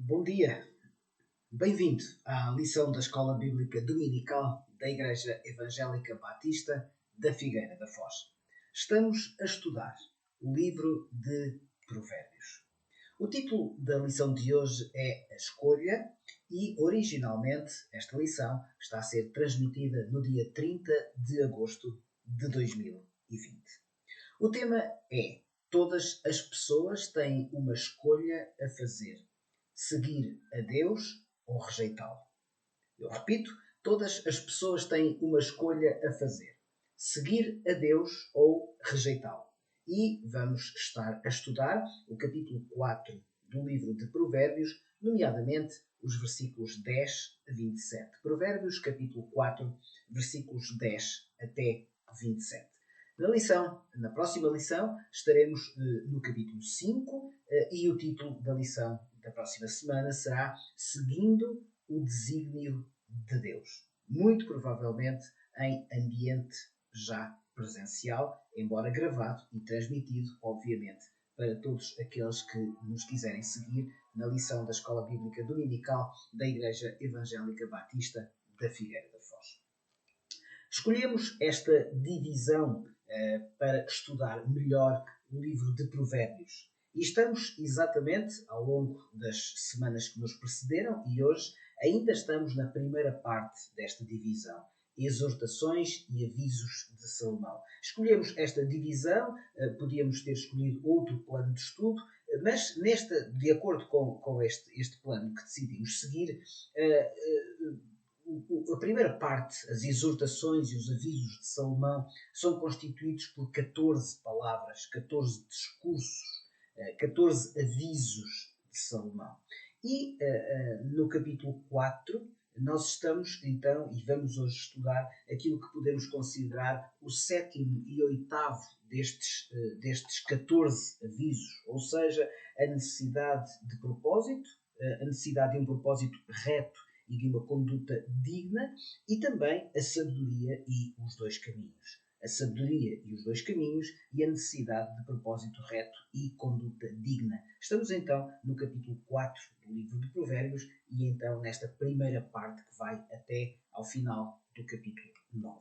Bom dia, bem-vindo à lição da Escola Bíblica Dominical da Igreja Evangélica Batista da Figueira da Foz. Estamos a estudar o livro de Provérbios. O título da lição de hoje é A Escolha e, originalmente, esta lição está a ser transmitida no dia 30 de agosto de 2020. O tema é: todas as pessoas têm uma escolha a fazer. Seguir a Deus ou rejeitá-lo. Eu repito, todas as pessoas têm uma escolha a fazer. Seguir a Deus ou rejeitá-lo. E vamos estar a estudar o capítulo 4 do livro de Provérbios, nomeadamente os versículos 10 a 27. Provérbios, capítulo 4, versículos 10 até 27. Na próxima lição, estaremos no capítulo 5 e o título da lição da próxima semana será Seguindo o Desígnio de Deus. Muito provavelmente em ambiente já presencial, embora gravado e transmitido, obviamente, para todos aqueles que nos quiserem seguir na lição da Escola Bíblica Dominical da Igreja Evangélica Batista da Figueira da Foz. Escolhemos esta divisão para estudar melhor o livro de Provérbios. E estamos exatamente ao longo das semanas que nos precederam e hoje ainda estamos na primeira parte desta divisão. Exortações e avisos de Salomão. Escolhemos esta divisão, podíamos ter escolhido outro plano de estudo, mas de acordo com este plano que decidimos seguir, a primeira parte, as exortações e os avisos de Salomão, são constituídos por 14 palavras, 14 discursos, 14 avisos de Salomão. E no capítulo 4, nós estamos então, e vamos hoje estudar aquilo que podemos considerar o sétimo e oitavo destes 14 avisos, ou seja, a necessidade de propósito, a necessidade de um propósito reto e de uma conduta digna, e também a sabedoria e os dois caminhos. A sabedoria e os dois caminhos e a necessidade de propósito reto e conduta digna. Estamos então no capítulo 4 do livro de Provérbios e então nesta primeira parte que vai até ao final do capítulo 9.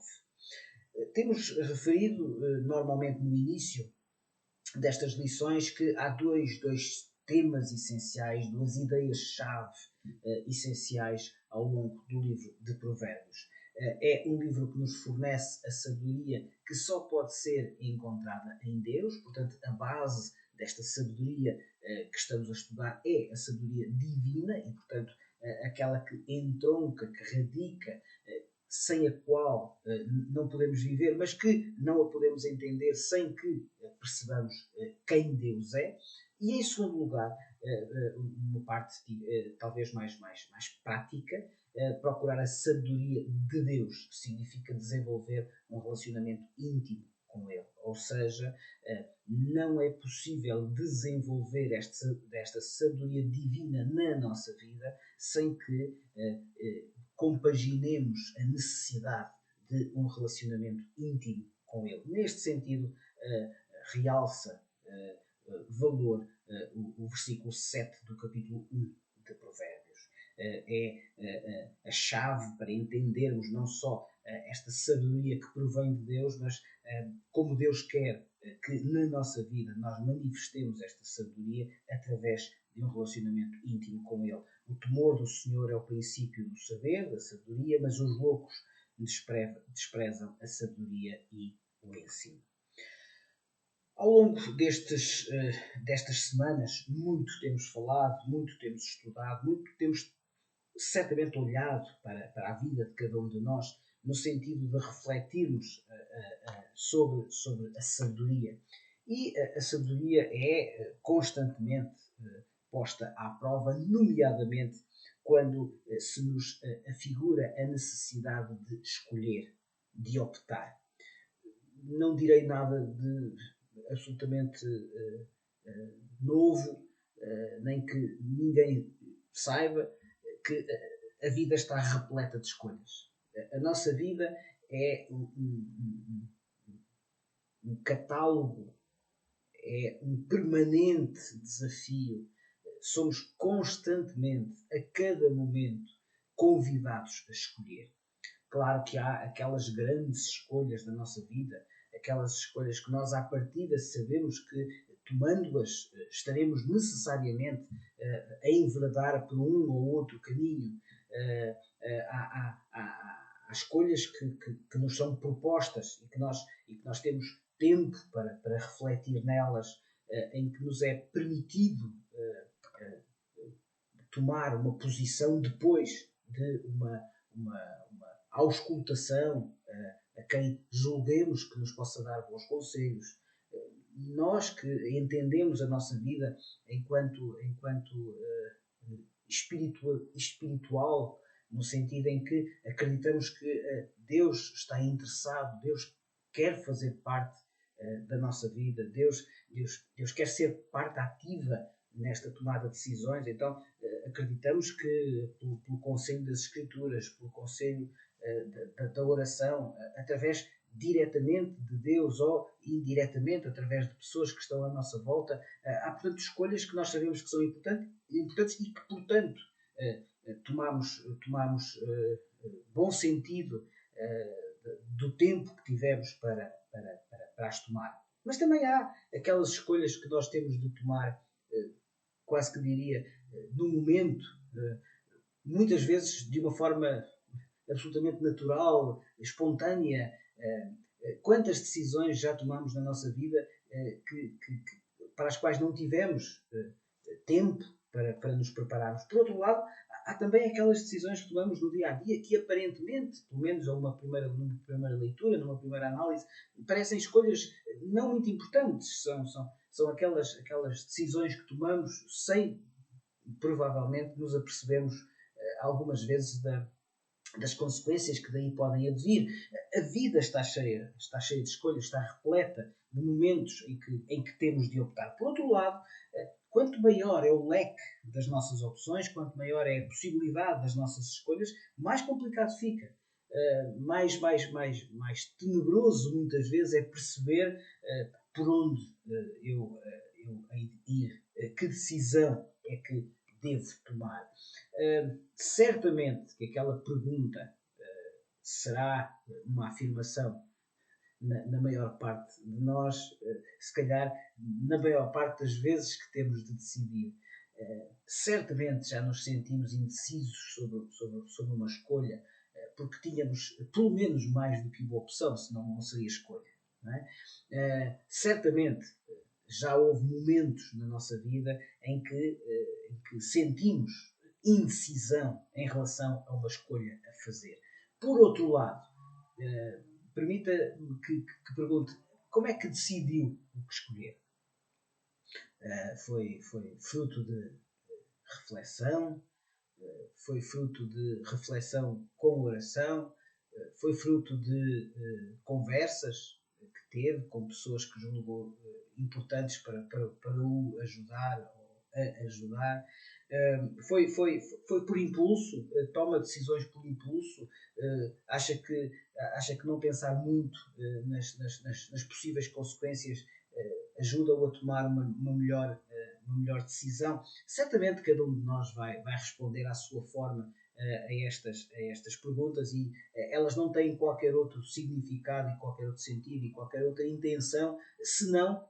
Temos referido normalmente no início destas lições que há dois temas essenciais, duas ideias-chave essenciais ao longo do livro de Provérbios. É um livro que nos fornece a sabedoria que só pode ser encontrada em Deus, portanto, a base desta sabedoria que estamos a estudar é a sabedoria divina e, portanto, aquela que entronca, que radica, sem a qual não podemos viver, mas que não a podemos entender sem que percebamos quem Deus é. E, em segundo lugar, uma parte talvez mais prática, procurar a sabedoria de Deus, que significa desenvolver um relacionamento íntimo com Ele. Ou seja, não é possível desenvolver esta sabedoria divina na nossa vida sem que compaginemos a necessidade de um relacionamento íntimo com Ele. Neste sentido, realça valor o versículo 7 do capítulo 1 de Provérbios. É a chave para entendermos não só esta sabedoria que provém de Deus, mas como Deus quer que na nossa vida nós manifestemos esta sabedoria através de um relacionamento íntimo com Ele. O temor do Senhor é o princípio do saber, da sabedoria, mas os loucos desprezam a sabedoria e o ensino. Ao longo destas semanas, muito temos falado, muito temos estudado, muito temos certamente olhado para a vida de cada um de nós, no sentido de refletirmos sobre a sabedoria. E a sabedoria é constantemente posta à prova, nomeadamente quando se nos afigura a necessidade de escolher, de optar. Não direi nada de absolutamente novo, nem que ninguém saiba que a vida está repleta de escolhas. A nossa vida é um catálogo, é um permanente desafio somos constantemente, a cada momento, convidados a escolher. Claro que há aquelas grandes escolhas da nossa vida, aquelas escolhas que nós, à partida, sabemos que, tomando-as, estaremos necessariamente a enveredar por um ou outro caminho. Há escolhas que nos são propostas e que nós temos tempo para refletir nelas, em que nos é permitido tomar uma posição depois de uma auscultação a quem julguemos que nos possa dar bons conselhos. Nós que entendemos a nossa vida enquanto espiritual, no sentido em que acreditamos que Deus está interessado, Deus quer fazer parte da nossa vida, Deus quer ser parte ativa nesta tomada de decisões. Então acreditamos que pelo conselho das Escrituras, pelo conselho da oração, através diretamente de Deus ou indiretamente através de pessoas que estão à nossa volta, há, portanto, escolhas que nós sabemos que são importantes e que, portanto, tomamos bom sentido do tempo que tivemos para as tomar. Mas também há aquelas escolhas que nós temos de tomar, quase que diria, no momento, muitas vezes de uma forma absolutamente natural, espontânea. Quantas decisões já tomamos na nossa vida para as quais não tivemos tempo para nos prepararmos. Por outro lado, há também aquelas decisões que tomamos no dia a dia que aparentemente, pelo menos numa primeira leitura, numa primeira análise, parecem escolhas não muito importantes. São aquelas decisões que tomamos sem, provavelmente, nos apercebermos algumas vezes das consequências que daí podem advir. A vida está cheia de escolhas, está repleta de momentos em que temos de optar. Por outro lado, quanto maior é o leque das nossas opções, quanto maior é a possibilidade das nossas escolhas, mais complicado fica. Mais tenebroso muitas vezes é perceber por onde eu hei de ir, que decisão é que devo tomar. Certamente que aquela pergunta será uma afirmação na maior parte de nós, se calhar na maior parte das vezes que temos de decidir. Certamente já nos sentimos indecisos sobre uma escolha, porque tínhamos pelo menos mais do que uma opção, senão não seria escolha. Não é? Certamente já houve momentos na nossa vida em que sentimos indecisão em relação a uma escolha a fazer. Por outro lado, permita-me que pergunte, como é que decidiu o que escolher? Foi fruto de reflexão? Foi fruto de reflexão com oração? Foi fruto de conversas que teve com pessoas que julgou importantes para o ajudar ou a ajudar? Foi por impulso? Toma decisões por impulso? Acha que não pensar muito nas possíveis consequências ajuda-o a tomar uma melhor decisão? Certamente cada um de nós vai responder à sua forma a estas perguntas, e elas não têm qualquer outro significado e qualquer outro sentido e qualquer outra intenção senão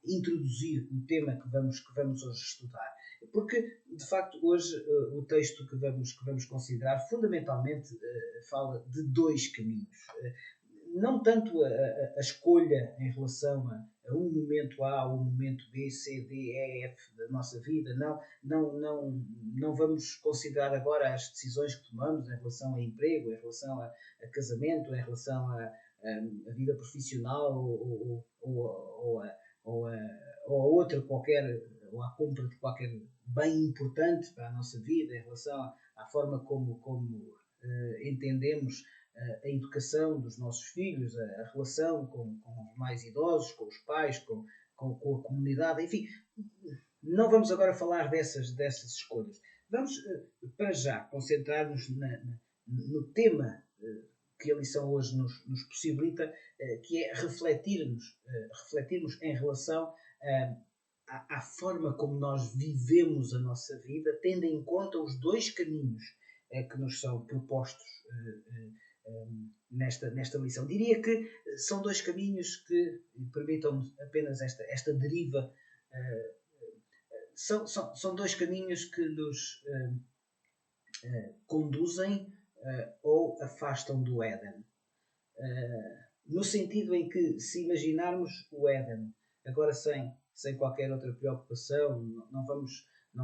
introduzir o tema que vamos hoje estudar. Porque, de facto, hoje o texto que vamos considerar fundamentalmente fala de dois caminhos. Não tanto a escolha em relação a um momento A ou um momento B, C, D, E, F da nossa vida. Não vamos considerar agora as decisões que tomamos em relação a emprego, em relação a casamento, em relação a vida profissional ou a outra qualquer, ou à compra de qualquer bem importante para a nossa vida, em relação à forma como entendemos a educação dos nossos filhos, a relação com os mais idosos, com os pais, com a comunidade, enfim. Não vamos agora falar dessas escolhas. Vamos, para já, concentrar-nos no tema que a lição hoje nos possibilita, que é refletirmos em relação à forma como nós vivemos a nossa vida, tendo em conta os dois caminhos que nos são propostos nesta lição. Diria que são dois caminhos que, permitam-me apenas esta deriva, são dois caminhos que nos conduzem ou afastam do Éden. No sentido em que, se imaginarmos o Éden, agora sem qualquer outra preocupação, não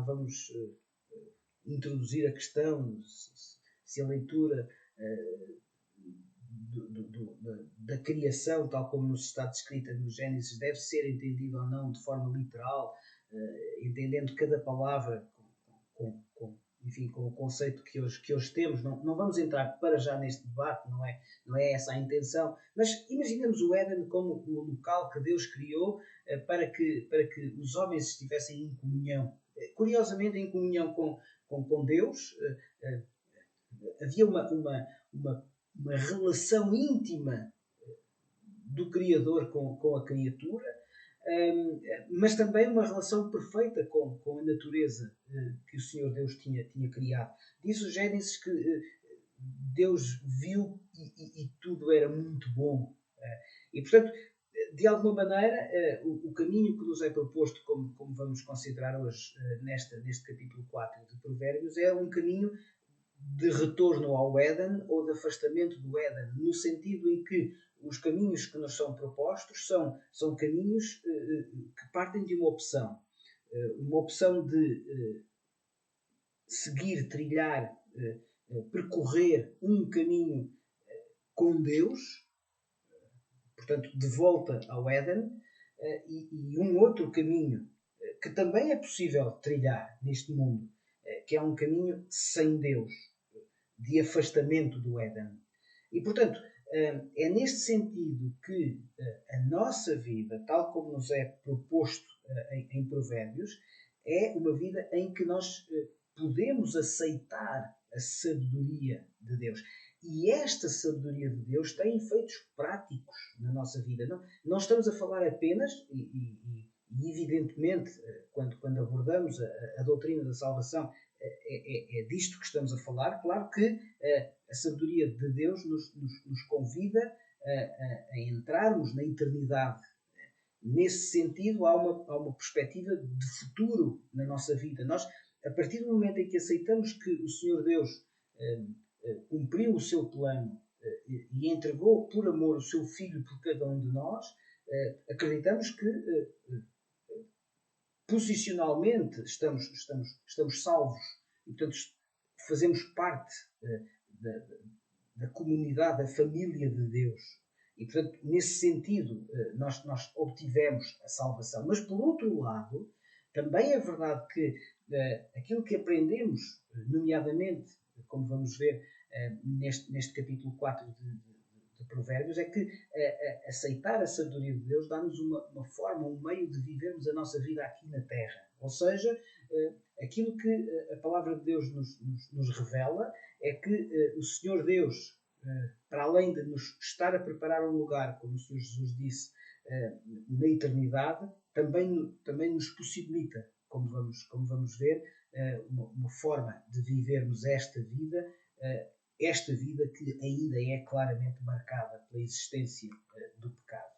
vamos introduzir a questão se a leitura da criação, tal como nos está descrita no Gênesis, deve ser entendida ou não de forma literal, entendendo cada palavra enfim, com o conceito que hoje temos. Não vamos entrar para já neste debate, não é essa a intenção, mas imaginemos o Éden como o local que Deus criou para que os homens estivessem em comunhão. Curiosamente, em comunhão com Deus, havia uma relação íntima do Criador com a criatura, mas também uma relação perfeita com a natureza que o Senhor Deus tinha criado. Diz o Gênesis que Deus viu e tudo era muito bom. E, portanto, de alguma maneira, o caminho que nos é proposto, como vamos considerar hoje neste capítulo 4 de Provérbios, é um caminho de retorno ao Éden ou de afastamento do Éden, no sentido em que os caminhos que nos são propostos são caminhos que partem de uma opção de seguir, trilhar, percorrer um caminho com Deus, portanto, de volta ao Éden, e um outro caminho que também é possível trilhar neste mundo, que é um caminho sem Deus, de afastamento do Éden. E, portanto, é neste sentido que a nossa vida, tal como nos é proposto em Provérbios, é uma vida em que nós podemos aceitar a sabedoria de Deus. E esta sabedoria de Deus tem efeitos práticos na nossa vida. Não estamos a falar apenas, e evidentemente, quando abordamos a doutrina da salvação, é disto que estamos a falar. Claro que a sabedoria de Deus nos convida a entrarmos na eternidade. Nesse sentido, há uma perspectiva de futuro na nossa vida. Nós, a partir do momento em que aceitamos que o Senhor Deus cumpriu o seu plano e entregou por amor o seu Filho por cada um de nós, acreditamos que posicionalmente estamos salvos e, portanto, fazemos parte da comunidade, da família de Deus. E, portanto, nesse sentido, nós obtivemos a salvação. Mas, por outro lado, também é verdade que aquilo que aprendemos, nomeadamente, como vamos ver neste capítulo 4 de Provérbios, é que aceitar a sabedoria de Deus dá-nos uma forma, um meio de vivermos a nossa vida aqui na Terra. Ou seja, aquilo que a palavra de Deus nos revela é que o Senhor Deus, para além de nos estar a preparar um lugar, como o Senhor Jesus disse, na eternidade, também nos possibilita, como vamos ver, uma forma de vivermos esta vida que ainda é claramente marcada pela existência do pecado.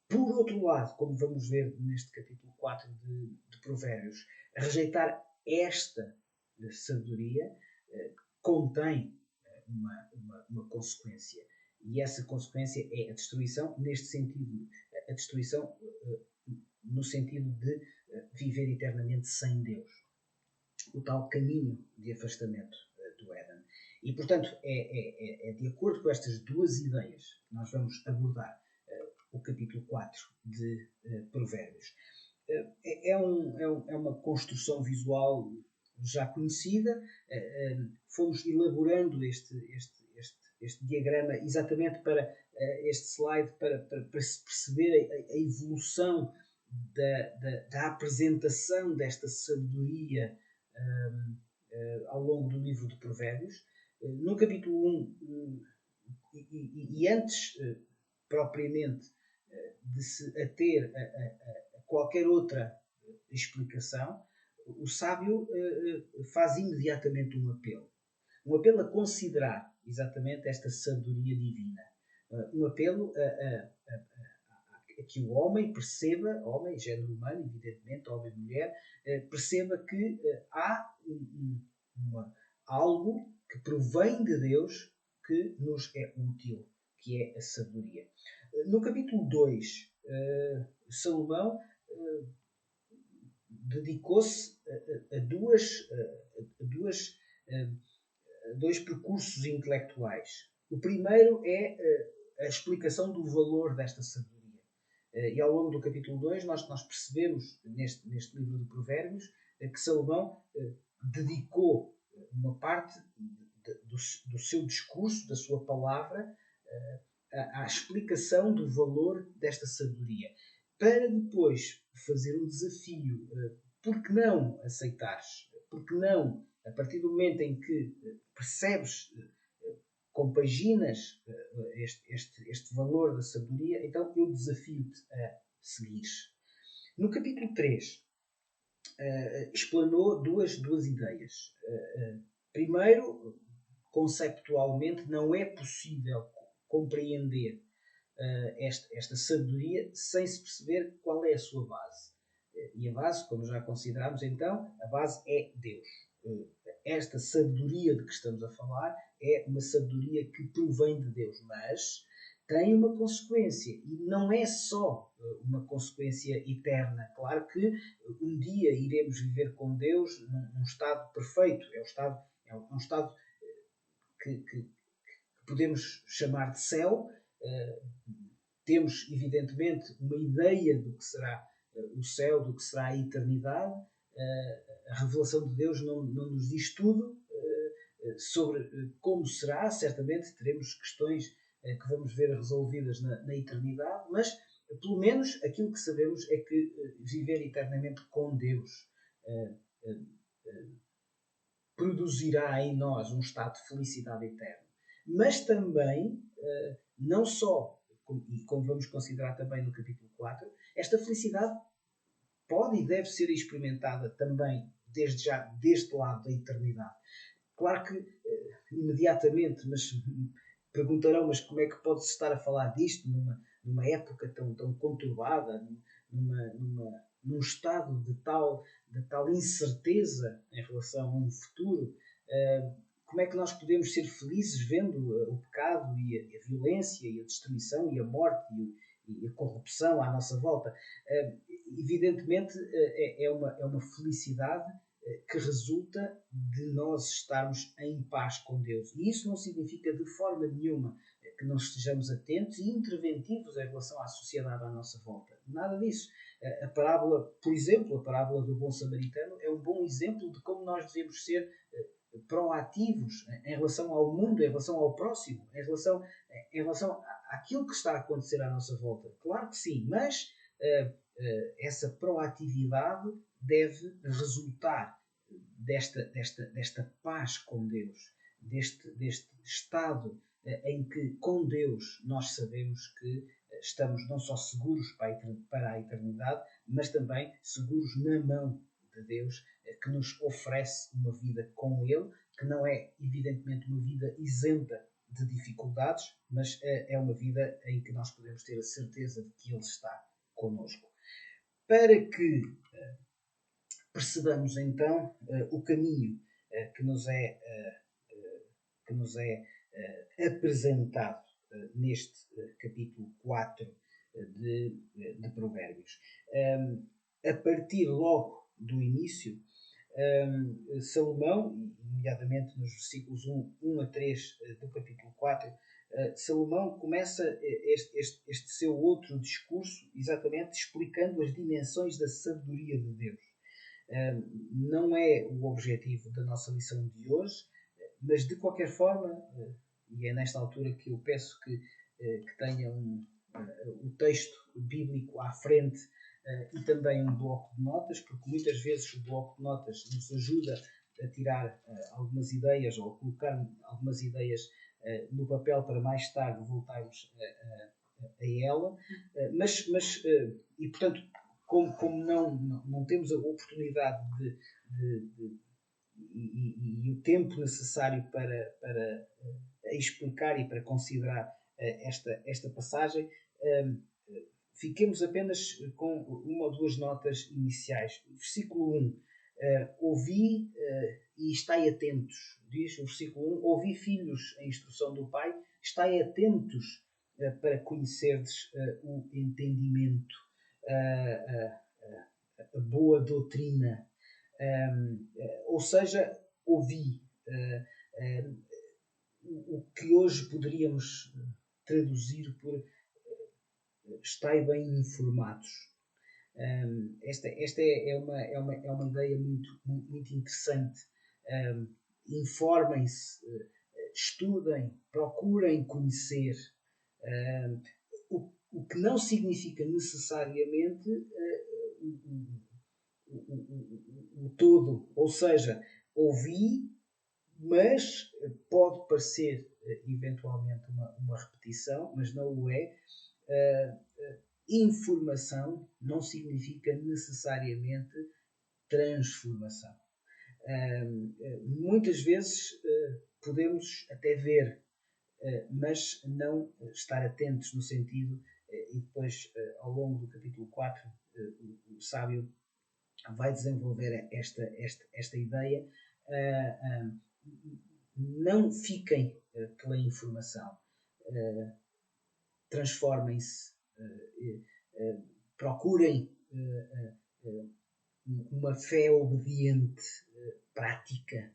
Por outro lado, como vamos ver neste capítulo 4 de Provérbios, rejeitar esta sabedoria contém uma consequência. E essa consequência é a destruição, neste sentido, a destruição no sentido de viver eternamente sem Deus. O tal caminho de afastamento do Éden. E, portanto, é de acordo com estas duas ideias que nós vamos abordar o capítulo 4 de Provérbios. É uma construção visual já conhecida. Fomos elaborando este diagrama exatamente para este slide, para se perceber a evolução da apresentação desta sabedoria ao longo do livro de Provérbios. No capítulo 1, e antes propriamente de se ater a qualquer outra explicação, o sábio faz imediatamente um apelo. Um apelo a considerar exatamente esta sabedoria divina. Um apelo a que o homem perceba, homem, género humano, evidentemente, homem e mulher, perceba que há algo que provém de Deus que nos é útil, que é a sabedoria. No capítulo 2, Salomão dedicou-se a dois percursos intelectuais. O primeiro é a explicação do valor desta sabedoria. E ao longo do capítulo 2 nós percebemos, neste livro de Provérbios, que Salomão dedicou uma parte do seu discurso, da sua palavra, à explicação do valor desta sabedoria. Para depois fazer um desafio, por que não aceitares? Por que não, a partir do momento em que percebes, compaginas este valor da sabedoria, então eu desafio-te a seguires. No capítulo 3, explanou duas ideias. Primeiro, conceptualmente, não é possível compreender esta sabedoria sem se perceber qual é a sua base. E a base, como já considerámos então, a base é Deus. Esta sabedoria de que estamos a falar é uma sabedoria que provém de Deus, mas tem uma consequência, e não é só uma consequência eterna. Claro que um dia iremos viver com Deus num estado perfeito, é um estado que podemos chamar de céu. Temos, evidentemente, uma ideia do que será o céu, do que será a eternidade. A revelação de Deus não nos diz tudo sobre como será. Certamente teremos questões que vamos ver resolvidas na eternidade, mas pelo menos aquilo que sabemos é que viver eternamente com Deus produzirá em nós um estado de felicidade eterna. Mas também, não só, e como vamos considerar também no capítulo 4, esta felicidade pode e deve ser experimentada também, desde já, deste lado da eternidade. Claro que, imediatamente, mas perguntarão, mas como é que pode-se estar a falar disto numa época tão conturbada, num estado de tal incerteza em relação a um futuro? Como é que nós podemos ser felizes vendo o pecado e a violência e a destruição e a morte e a corrupção à nossa volta? Evidentemente é uma felicidade que resulta de nós estarmos em paz com Deus. E isso não significa de forma nenhuma que não estejamos atentos e interventivos em relação à sociedade à nossa volta. Nada disso. A parábola, por exemplo, a parábola do bom samaritano é um bom exemplo de como nós devemos ser proativos em relação ao mundo, em relação ao próximo, em relação àquilo que está a acontecer à nossa volta. Claro que sim, mas essa proatividade deve resultar desta paz com Deus, deste estado em que com Deus nós sabemos que estamos não só seguros para a eternidade, mas também seguros na mão de Deus, que nos oferece uma vida com Ele, que não é evidentemente uma vida isenta de dificuldades, mas é uma vida em que nós podemos ter a certeza de que Ele está connosco. Para que percebamos então o caminho que nos é apresentado neste capítulo 4 de Provérbios. A partir logo do início, Salomão, nomeadamente nos versículos 1 a 3 do capítulo 4, Salomão começa este seu outro discurso exatamente explicando as dimensões da sabedoria de Deus. Não é o objetivo da nossa lição de hoje, mas de qualquer forma, e é nesta altura que eu peço que tenham o texto bíblico à frente e também um bloco de notas, porque muitas vezes o bloco de notas nos ajuda a tirar algumas ideias ou a colocar algumas ideias no papel para mais tarde voltarmos a ela, e portanto como não temos a oportunidade e o tempo necessário para explicar e para considerar esta passagem, fiquemos apenas com uma ou duas notas iniciais. Versículo 1. Ouvi e estai atentos. Diz o versículo 1. Ouvi, filhos, a instrução do Pai. Estai atentos para conhecerdes o entendimento, a boa doutrina. Ou seja, ouvi. O que hoje poderíamos traduzir por estai bem informados. Esta é uma ideia muito interessante. Informem-se, estudem, procurem conhecer. O que não significa necessariamente o todo. Ou seja, ouvi, mas pode parecer eventualmente uma repetição, mas não o é. Informação não significa necessariamente transformação. Muitas vezes podemos até ver, mas não estar atentos no sentido, e depois ao longo do capítulo 4 o sábio vai desenvolver esta ideia. Não fiquem pela informação, transformem-se, procurem uma fé obediente, prática,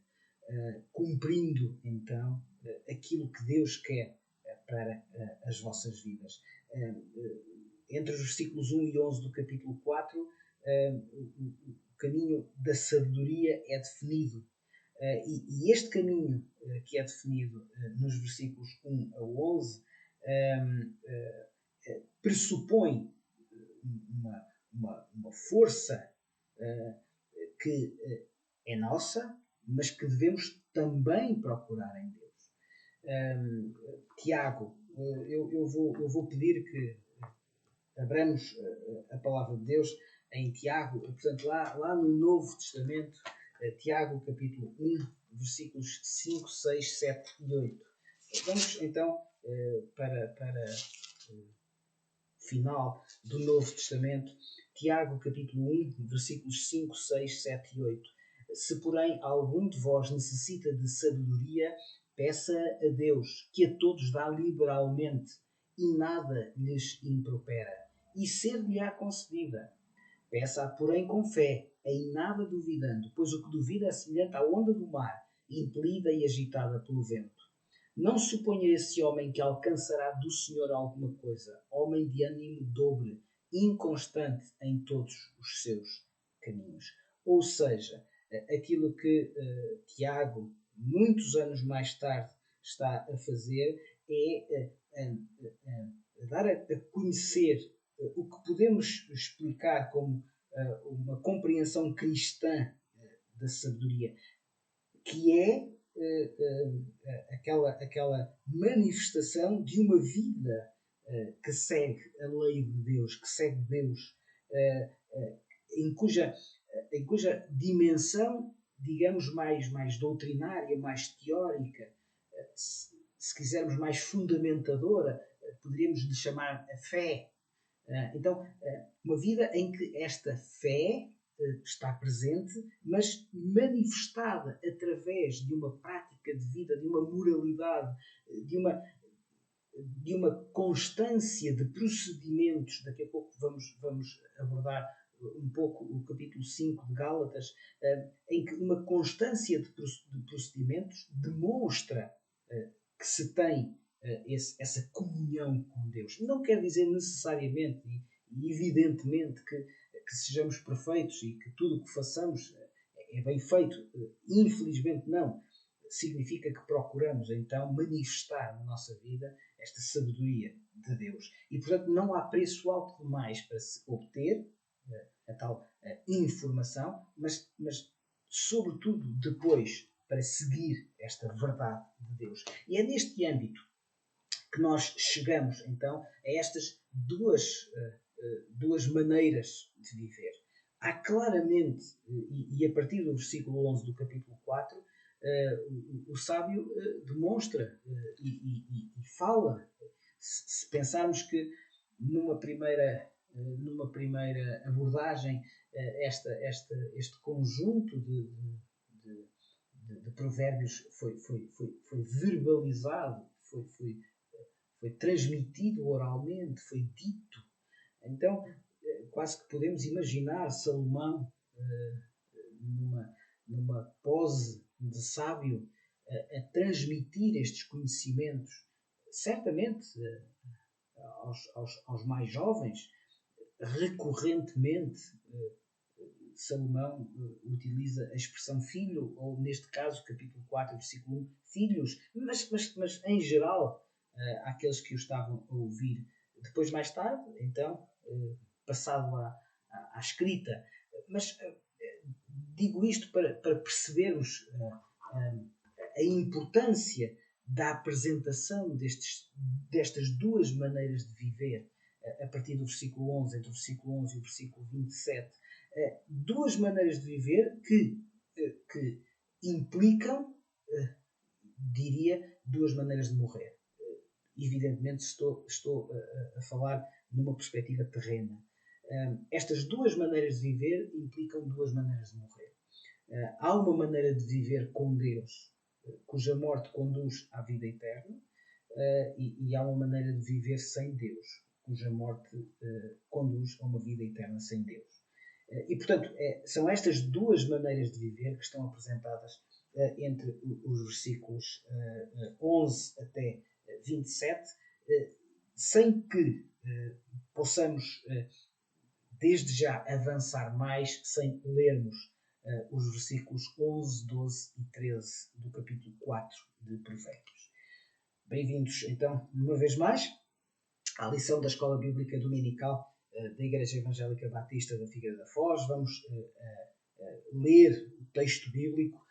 cumprindo então aquilo que Deus quer para as vossas vidas. Entre os versículos 1 e 11 do capítulo 4, o caminho da sabedoria é definido. E este caminho que é definido nos versículos 1 a 11 pressupõe uma força que é nossa, mas que devemos também procurar em Deus. Tiago, eu vou pedir que abramos a palavra de Deus em Tiago, portanto, lá no Novo Testamento, Tiago, capítulo 1, versículos 5, 6, 7 e 8. Vamos então para o final do Novo Testamento, Tiago, capítulo 1, versículos 5, 6, 7 e 8. Se, porém, algum de vós necessita de sabedoria, peça a Deus, que a todos dá liberalmente, e nada lhes impropera, e ser-lhe-á concedida. Peça-a, porém, com fé, em nada duvidando, pois o que duvida é semelhante à onda do mar, impelida e agitada pelo vento. Não suponha esse homem que alcançará do Senhor alguma coisa, homem de ânimo dobre, inconstante em todos os seus caminhos. Ou seja, aquilo que Tiago, muitos anos mais tarde, está a fazer é dar a conhecer o que podemos explicar como uma compreensão cristã da sabedoria, que é aquela manifestação de uma vida que segue a lei de Deus, que segue Deus, em cuja dimensão, digamos, mais doutrinária, mais teórica, se quisermos mais fundamentadora, poderíamos lhe chamar a fé. Então, uma vida em que esta fé está presente, mas manifestada através de uma prática de vida, de uma moralidade, de uma constância de procedimentos. Daqui a pouco vamos abordar um pouco o capítulo 5 de Gálatas, em que uma constância de procedimentos demonstra que se tem essa comunhão com Deus. Não quer dizer necessariamente e evidentemente que sejamos perfeitos e que tudo o que façamos é bem feito. Infelizmente não. Significa que procuramos então manifestar na nossa vida esta sabedoria de Deus. E portanto não há preço alto demais para se obter a tal informação, mas sobretudo depois para seguir esta verdade de Deus. E é neste âmbito que nós chegamos então a estas duas duas maneiras de viver. Há claramente, e a partir do versículo 11 do capítulo 4, o sábio demonstra e fala. Se pensarmos que numa primeira abordagem este conjunto de provérbios foi verbalizado, foi transmitido oralmente, foi dito. Então, quase que podemos imaginar Salomão numa pose de sábio a transmitir estes conhecimentos, certamente aos mais jovens. Recorrentemente, Salomão utiliza a expressão filho, ou neste caso, capítulo 4, versículo 1, filhos, mas em geral, àqueles que o estavam a ouvir. Depois, mais tarde, então, passado à escrita. Mas digo isto para percebermos a importância da apresentação destas duas maneiras de viver, a partir do versículo 11, entre o versículo 11 e o versículo 27. Duas maneiras de viver que implicam, diria, duas maneiras de morrer. Evidentemente estou a falar numa perspectiva terrena. Estas duas maneiras de viver implicam duas maneiras de morrer. Há uma maneira de viver com Deus, cuja morte conduz à vida eterna, e há uma maneira de viver sem Deus, cuja morte conduz a uma vida eterna sem Deus. E, portanto, são estas duas maneiras de viver que estão apresentadas entre os versículos 11 até 27, sem que possamos, desde já, avançar mais, sem lermos os versículos 11, 12 e 13 do capítulo 4 de Provérbios. Bem-vindos, então, uma vez mais, à lição da Escola Bíblica Dominical da Igreja Evangélica Batista da Figueira da Foz. Vamos ler o texto bíblico,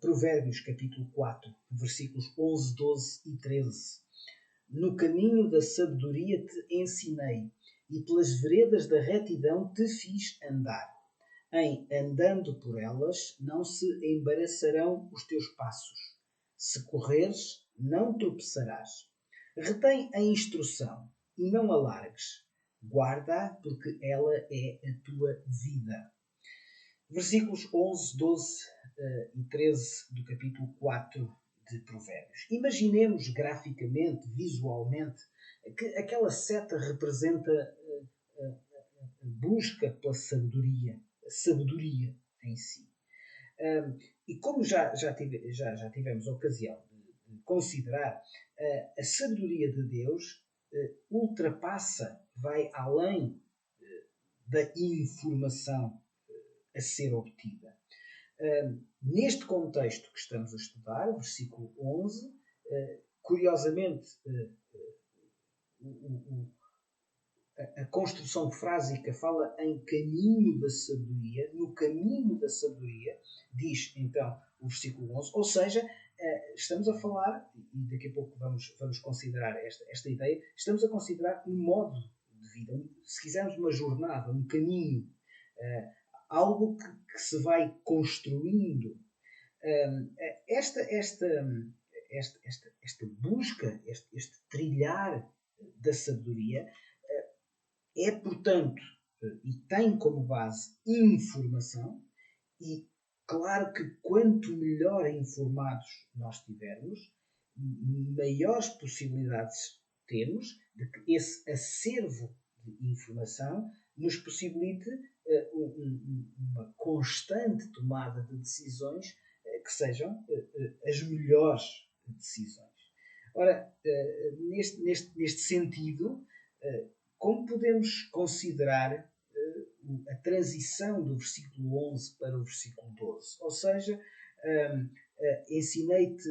Provérbios, capítulo 4, versículos 11, 12 e 13. No caminho da sabedoria te ensinei, e pelas veredas da retidão te fiz andar. Em andando por elas, não se embaraçarão os teus passos. Se correres, não tropeçarás. Retém a instrução e não a largues. Guarda-a, porque ela é a tua vida. Versículos 11, 12 e 13 do capítulo 4 de Provérbios. Imaginemos graficamente, visualmente, que aquela seta representa a busca pela sabedoria, a sabedoria em si. E como já tivemos a ocasião de considerar, a sabedoria de Deus ultrapassa, vai além da informação a ser obtida. Neste contexto que estamos a estudar, versículo 11, curiosamente, a construção frásica fala em caminho da sabedoria. No caminho da sabedoria, diz então o versículo 11, ou seja, estamos a falar, e daqui a pouco vamos considerar esta ideia, estamos a considerar um modo de vida, se quisermos uma jornada, um caminho, algo que se vai construindo. Esta busca, este trilhar da sabedoria é, portanto, e tem como base informação, e claro que quanto melhor informados nós tivermos, maiores possibilidades temos de que esse acervo de informação nos possibilite uma constante tomada de decisões que sejam as melhores decisões. Ora, neste sentido, como podemos considerar a transição do versículo 11 para o versículo 12? Ou seja, ensinei-te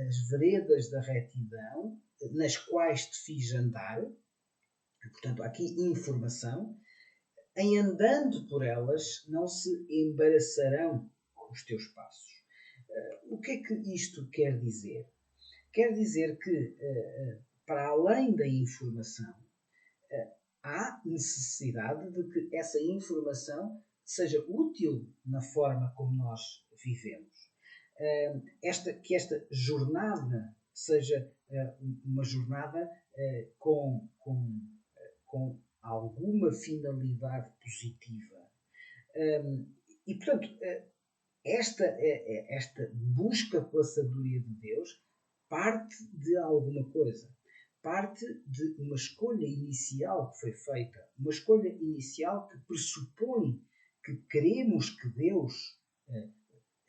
as veredas da retidão, nas quais te fiz andar. Portanto, aqui informação. Em andando por elas, não se embaraçarão os teus passos. O que é que isto quer dizer? Quer dizer que, para além da informação, há necessidade de que essa informação seja útil na forma como nós vivemos. Que esta jornada seja uma jornada com alguma finalidade positiva. E, portanto, esta busca pela sabedoria de Deus parte de alguma coisa. Parte de uma escolha inicial que foi feita. Uma escolha inicial que pressupõe que queremos que Deus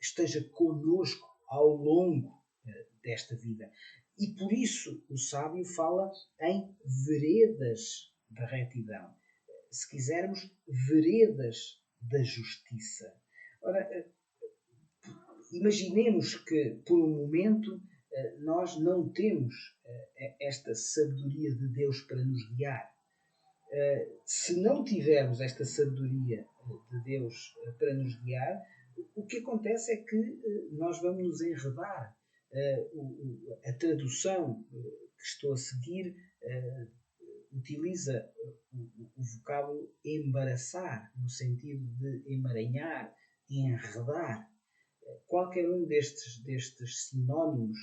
esteja conosco ao longo desta vida. E por isso o sábio fala em veredas da retidão. Se quisermos, veredas da justiça. Ora, imaginemos que, por um momento, nós não temos esta sabedoria de Deus para nos guiar. Se não tivermos esta sabedoria de Deus para nos guiar, o que acontece é que nós vamos nos enredar. A tradução que estou a seguir utiliza o vocábulo embaraçar, no sentido de emaranhar, enredar. Qualquer um destes sinónimos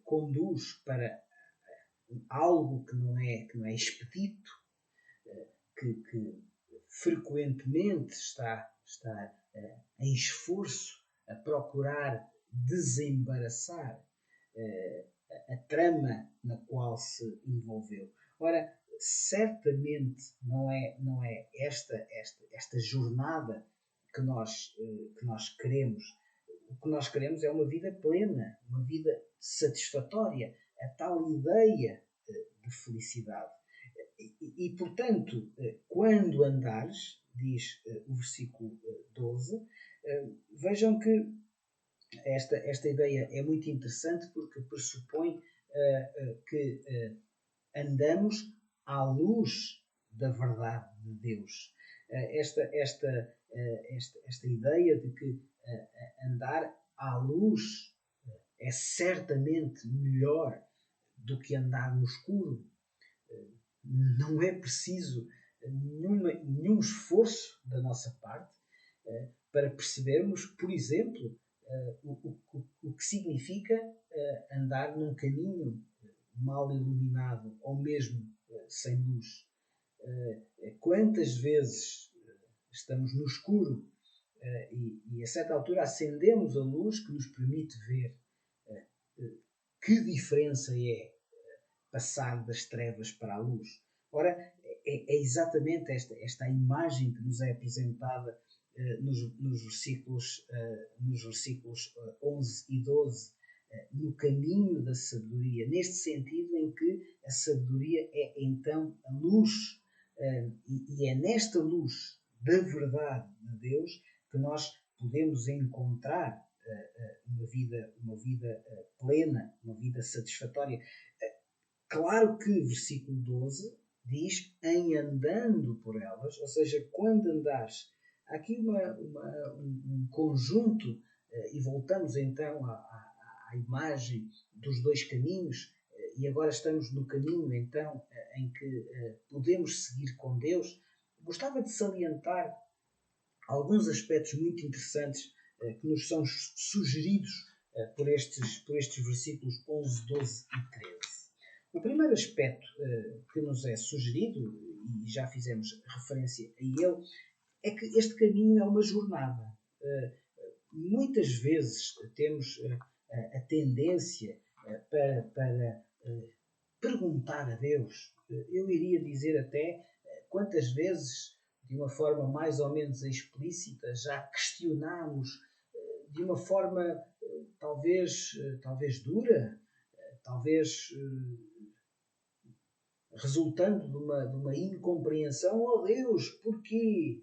conduz para algo que não é expedito, que frequentemente está em esforço a procurar desembaraçar a trama na qual se envolveu. Ora, certamente não é esta jornada que nós queremos. O que nós queremos é uma vida plena, uma vida satisfatória, a tal ideia de felicidade. E, portanto, quando andares, diz o versículo 12, vejam que esta ideia é muito interessante porque pressupõe que andamos à luz da verdade de Deus. Esta ideia de que andar à luz é certamente melhor do que andar no escuro. Não é preciso nenhum esforço da nossa parte para percebermos, por exemplo, o que significa andar num caminho mal iluminado ou mesmo sem luz. Quantas vezes estamos no escuro e a certa altura acendemos a luz que nos permite ver que diferença é passar das trevas para a luz. Ora, é exatamente esta imagem que nos é apresentada nos versículos 11 e 12, no caminho da sabedoria, neste sentido em que a sabedoria é então a luz, e é nesta luz da verdade de Deus que nós podemos encontrar uma vida plena, uma vida satisfatória. Claro que o versículo 12 diz em andando por elas, ou seja, quando andares. Há aqui um conjunto, e voltamos então à imagem dos dois caminhos, e agora estamos no caminho então em que podemos seguir com Deus. Gostava de salientar alguns aspectos muito interessantes que nos são sugeridos por estes versículos 11, 12 e 13. O primeiro aspecto que nos é sugerido, e já fizemos referência a ele, é que este caminho é uma jornada. Muitas vezes temos a tendência para perguntar a Deus, eu iria dizer até quantas vezes, de uma forma mais ou menos explícita, já questionamos de uma forma talvez dura, talvez resultando de uma incompreensão. Oh Deus, porquê?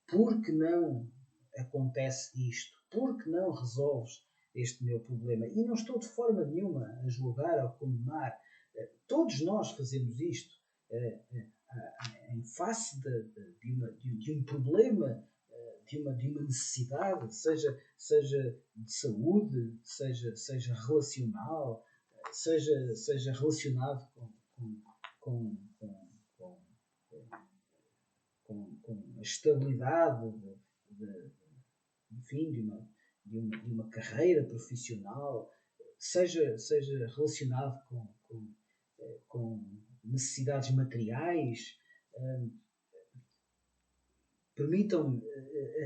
Por que não acontece isto? Por que não resolves este meu problema? E não estou de forma nenhuma a julgar ou a condenar. Todos nós fazemos isto em face de um problema, de uma necessidade, seja de saúde, seja relacional, seja relacionado com com a estabilidade enfim, de uma carreira profissional, seja relacionado com necessidades materiais, permitam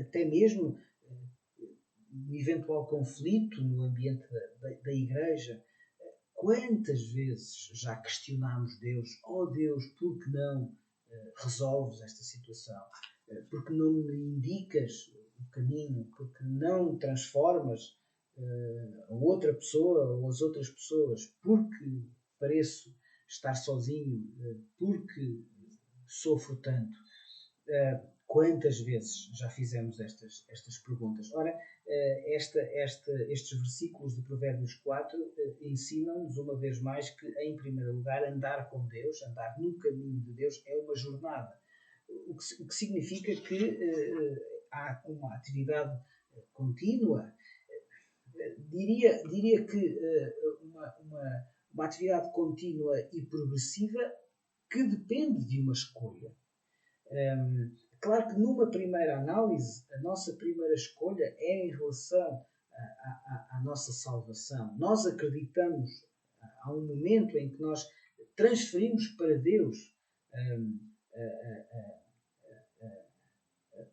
até mesmo um eventual conflito no ambiente da igreja. Quantas vezes já questionámos Deus? Oh Deus, por que não resolves esta situação? Por que não me indicas o caminho? Por que não transformas a outra pessoa ou as outras pessoas? Porque pareço estar sozinho? Porque sofro tanto? Quantas vezes já fizemos estas perguntas? Ora, estes versículos de Provérbios 4 ensinam-nos uma vez mais que, em primeiro lugar, andar com Deus, andar no caminho de Deus, é uma jornada. O que significa que há uma atividade contínua. Diria que uma atividade contínua e progressiva que depende de uma escolha. Claro que numa primeira análise, a nossa primeira escolha é em relação à nossa salvação. Nós acreditamos, há um momento em que nós transferimos para Deus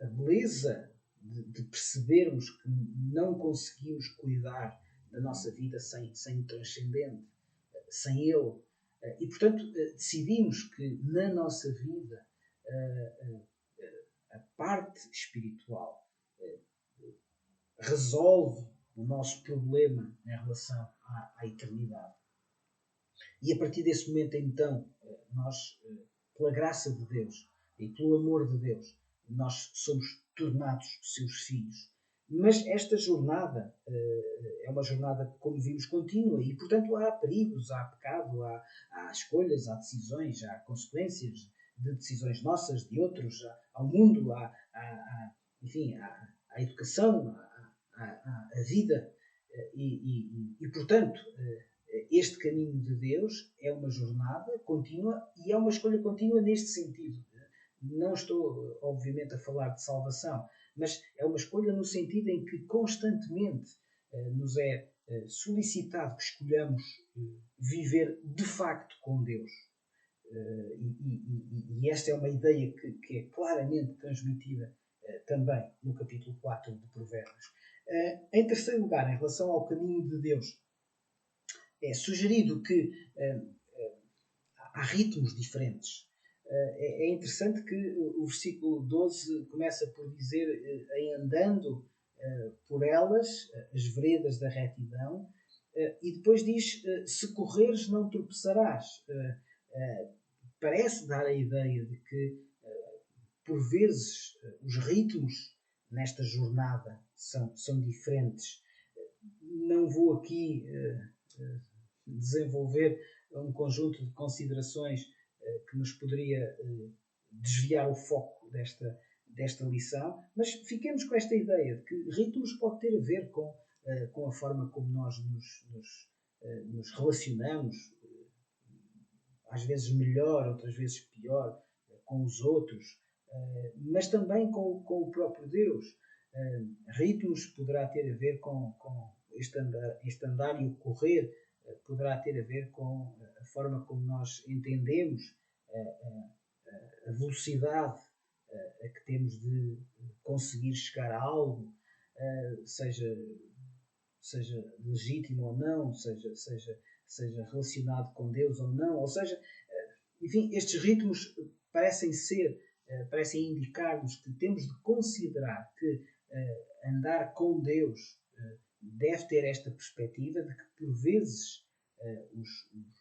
a beleza de percebermos que não conseguimos cuidar da nossa vida sem o transcendente, sem Ele. E, portanto, decidimos que na nossa vida a parte espiritual resolve o nosso problema em relação à eternidade. E a partir desse momento, então, nós, pela graça de Deus e pelo amor de Deus, nós somos tornados seus filhos. Mas esta jornada é uma jornada, como vimos, contínua e, portanto, há perigos, há pecado, há escolhas, há decisões, há consequências de decisões nossas, de outros, ao mundo, enfim, à educação, à vida. E, portanto, este caminho de Deus é uma jornada contínua e é uma escolha contínua neste sentido. Não estou, obviamente, a falar de salvação, mas é uma escolha no sentido em que constantemente nos é solicitado que escolhamos viver de facto com Deus. E esta é uma ideia que é claramente transmitida também no capítulo 4 de Provérbios. Em terceiro lugar, em relação ao caminho de Deus, é sugerido que há ritmos diferentes. É interessante que o versículo 12 começa por dizer em andando por elas, as veredas da retidão, e depois diz, se correres não tropeçarás. Parece dar a ideia de que, por vezes, os ritmos nesta jornada são diferentes. Não vou aqui desenvolver um conjunto de considerações que nos poderia desviar o foco desta lição, mas fiquemos com esta ideia de que ritmos pode ter a ver com a forma como nós nos relacionamos, às vezes melhor, outras vezes pior, com os outros, mas também com o próprio Deus. Ritmos poderá ter a ver com este andar e o correr, poderá ter a ver com a forma como nós entendemos a velocidade a que temos de conseguir chegar a algo, seja legítimo ou não, seja relacionado com Deus ou não, ou seja, enfim, estes ritmos parecem indicar-nos que temos de considerar que andar com Deus deve ter esta perspectiva de que, por vezes,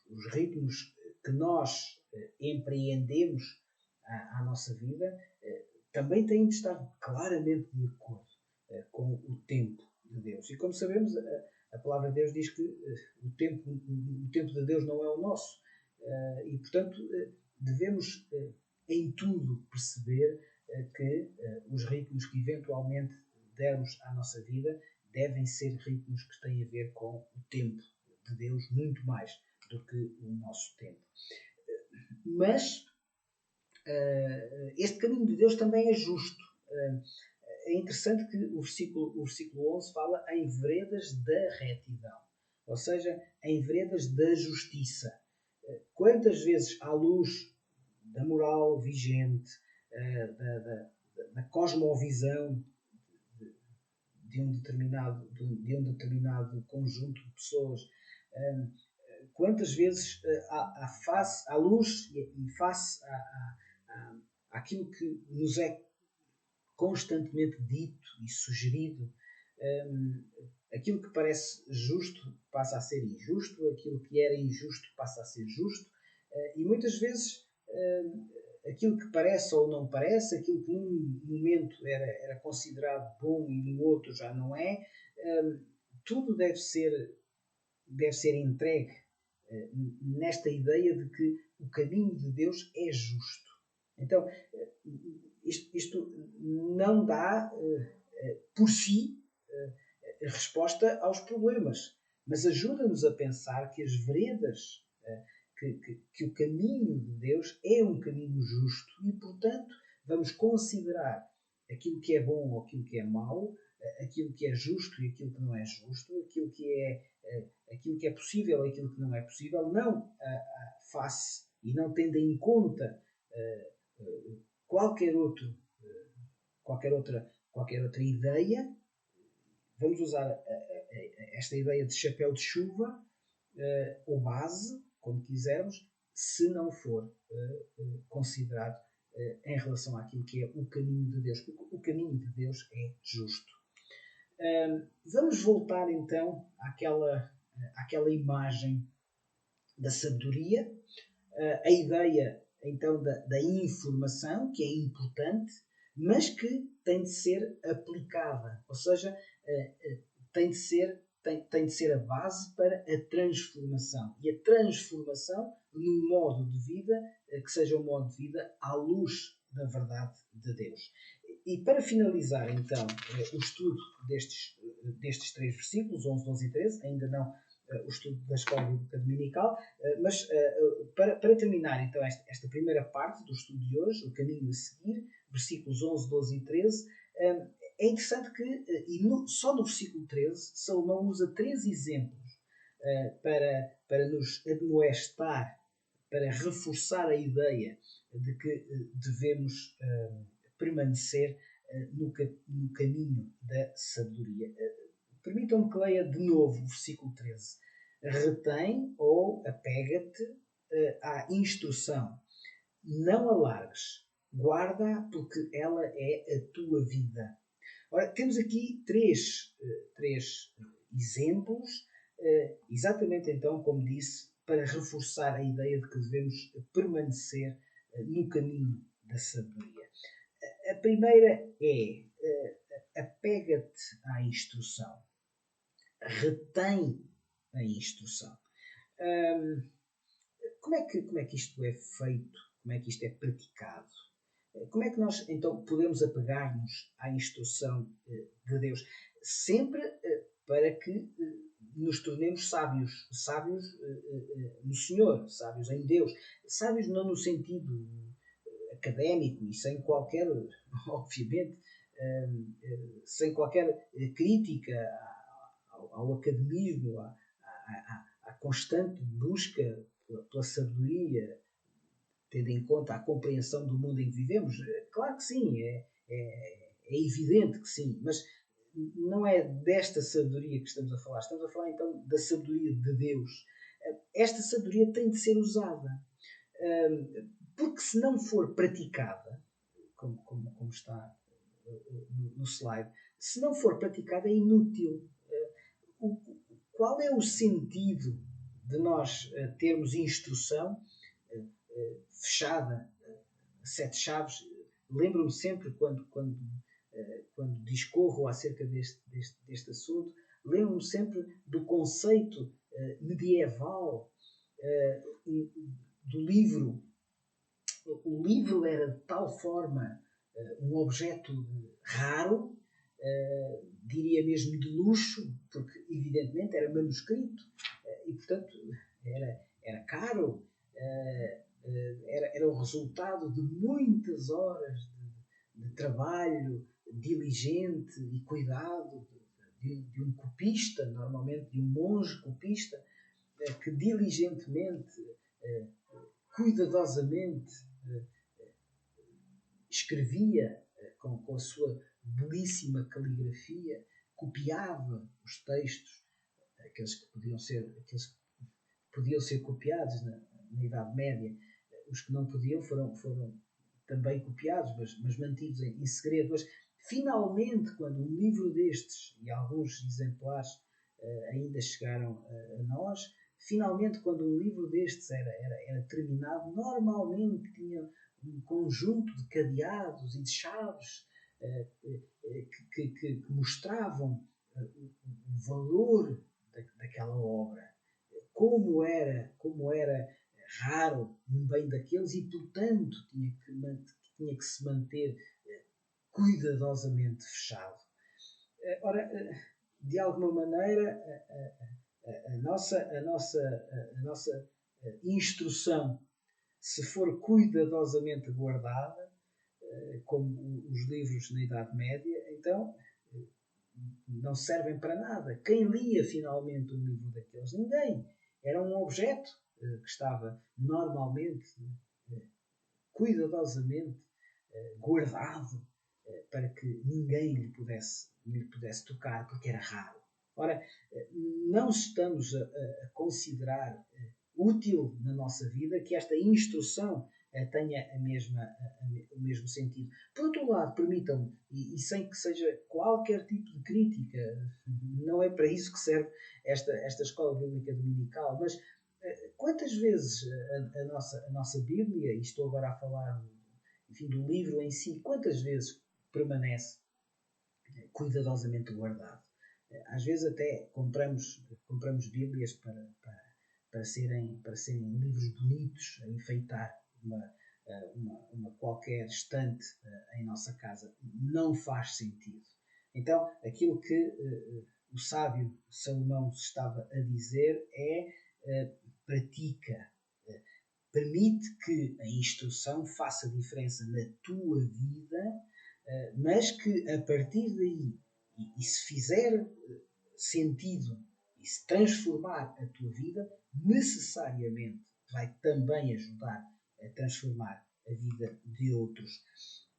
os ritmos que nós empreendemos à nossa vida também têm de estar claramente de acordo com o tempo de Deus. E como sabemos, a palavra de Deus diz que o tempo de Deus não é o nosso. E, portanto, devemos em tudo perceber que os ritmos que eventualmente dermos à nossa vida devem ser ritmos que têm a ver com o tempo de Deus, muito mais do que o nosso tempo. Mas Este caminho de Deus também é justo. É interessante que o versículo 11 fala em veredas da retidão, ou seja, em veredas da justiça. Quantas vezes, à luz da moral vigente, da cosmovisão de um determinado conjunto de pessoas, quantas vezes, à luz e face àquilo que nos é constantemente dito e sugerido, aquilo que parece justo passa a ser injusto, aquilo que era injusto passa a ser justo, e muitas vezes aquilo que parece ou não parece, aquilo que num momento era considerado bom e no outro já não é, tudo deve ser entregue nesta ideia de que o caminho de Deus é justo. Então, isto não dá por si resposta aos problemas, mas ajuda-nos a pensar que as veredas, que o caminho de Deus é um caminho justo e, portanto, vamos considerar aquilo que é bom ou aquilo que é mau, aquilo que é justo e aquilo que não é justo, aquilo que é possível e aquilo que não é possível, não face e não tendo em conta qualquer outra ideia. Vamos usar esta ideia de chapéu de chuva ou base, como quisermos, se não for considerado em relação àquilo que é o caminho de Deus, porque o caminho de Deus é justo. Vamos voltar então àquela imagem da sabedoria, a ideia então da informação, que é importante, mas que tem de ser aplicada, ou seja, tem de ser a base para a transformação. E a transformação num modo de vida que seja um modo de vida à luz da verdade de Deus. E para finalizar, então, o estudo destes 3 versículos, 11, 12 e 13, ainda não o estudo da Escola Bíblica Dominical, mas para terminar, então, esta primeira parte do estudo de hoje, o caminho a seguir, versículos 11, 12 e 13, é interessante que, só no versículo 13, Salomão usa 3 exemplos para nos admoestar, para reforçar a ideia de que devemos permanecer no caminho da sabedoria. Permitam-me que leia de novo o versículo 13. Retém ou apega-te à instrução. Não a largues. Guarda, porque ela é a tua vida. Ora, temos aqui três exemplos, exatamente então, como disse, para reforçar a ideia de que devemos permanecer no caminho da sabedoria. A primeira é apega-te à instrução. Retém a instrução. Como é que isto é feito? Como é que isto é praticado? Como é que nós, então, podemos apegar-nos à instrução de Deus? Sempre para que nos tornemos sábios. Sábios no Senhor, sábios em Deus. Sábios não no sentido académico e sem qualquer, obviamente, sem qualquer crítica ao academismo, à constante busca pela sabedoria, tendo em conta a compreensão do mundo em que vivemos. Claro que sim, é evidente que sim, mas não é desta sabedoria que estamos a falar. Estamos a falar então da sabedoria de Deus. Esta sabedoria tem de ser usada, porque se não for praticada, como está no slide, se não for praticada é inútil. Qual é o sentido de nós termos instrução fechada, 7 chaves? Lembro-me sempre quando discorro acerca deste assunto, lembro-me sempre do conceito medieval do livro. O livro era de tal forma um objeto raro, diria mesmo de luxo, porque evidentemente era manuscrito e portanto era caro, era o resultado de muitas horas de trabalho diligente e cuidado de um copista, normalmente de um monge copista, que diligentemente, cuidadosamente escrevia com a sua belíssima caligrafia, copiava os textos, aqueles que podiam ser copiados na Idade Média. Os que não podiam foram também copiados, mas mantidos em segredo. Mas, finalmente, quando um livro destes, e alguns exemplares ainda chegaram a nós, finalmente, quando um livro destes era terminado, normalmente tinha um conjunto de cadeados e de chaves que mostravam o valor daquela obra, como era raro um bem daqueles, e portanto tinha que se manter cuidadosamente fechado. Ora, de alguma maneira, a nossa instrução, se for cuidadosamente guardada, como os livros na Idade Média, então não servem para nada. Quem lia finalmente um livro daqueles? Ninguém. Era um objeto que estava normalmente, cuidadosamente guardado para que ninguém lhe pudesse tocar, porque era raro. Ora, não estamos a considerar útil na nossa vida que esta instrução tenha o mesmo sentido. Por outro lado, permitam-me, e sem que seja qualquer tipo de crítica, não é para isso que serve esta escola bíblica dominical, mas quantas vezes a nossa Bíblia, e estou agora a falar do livro em si, quantas vezes permanece cuidadosamente guardado? Às vezes até compramos Bíblias para serem livros bonitos, a enfeitar uma qualquer estante em nossa casa. Não faz sentido. Então, aquilo que o sábio Salomão estava a dizer é pratica. Permite que a instrução faça diferença na tua vida, mas que a partir daí, e se fizer sentido e se transformar a tua vida, necessariamente vai também ajudar a transformar a vida de outros.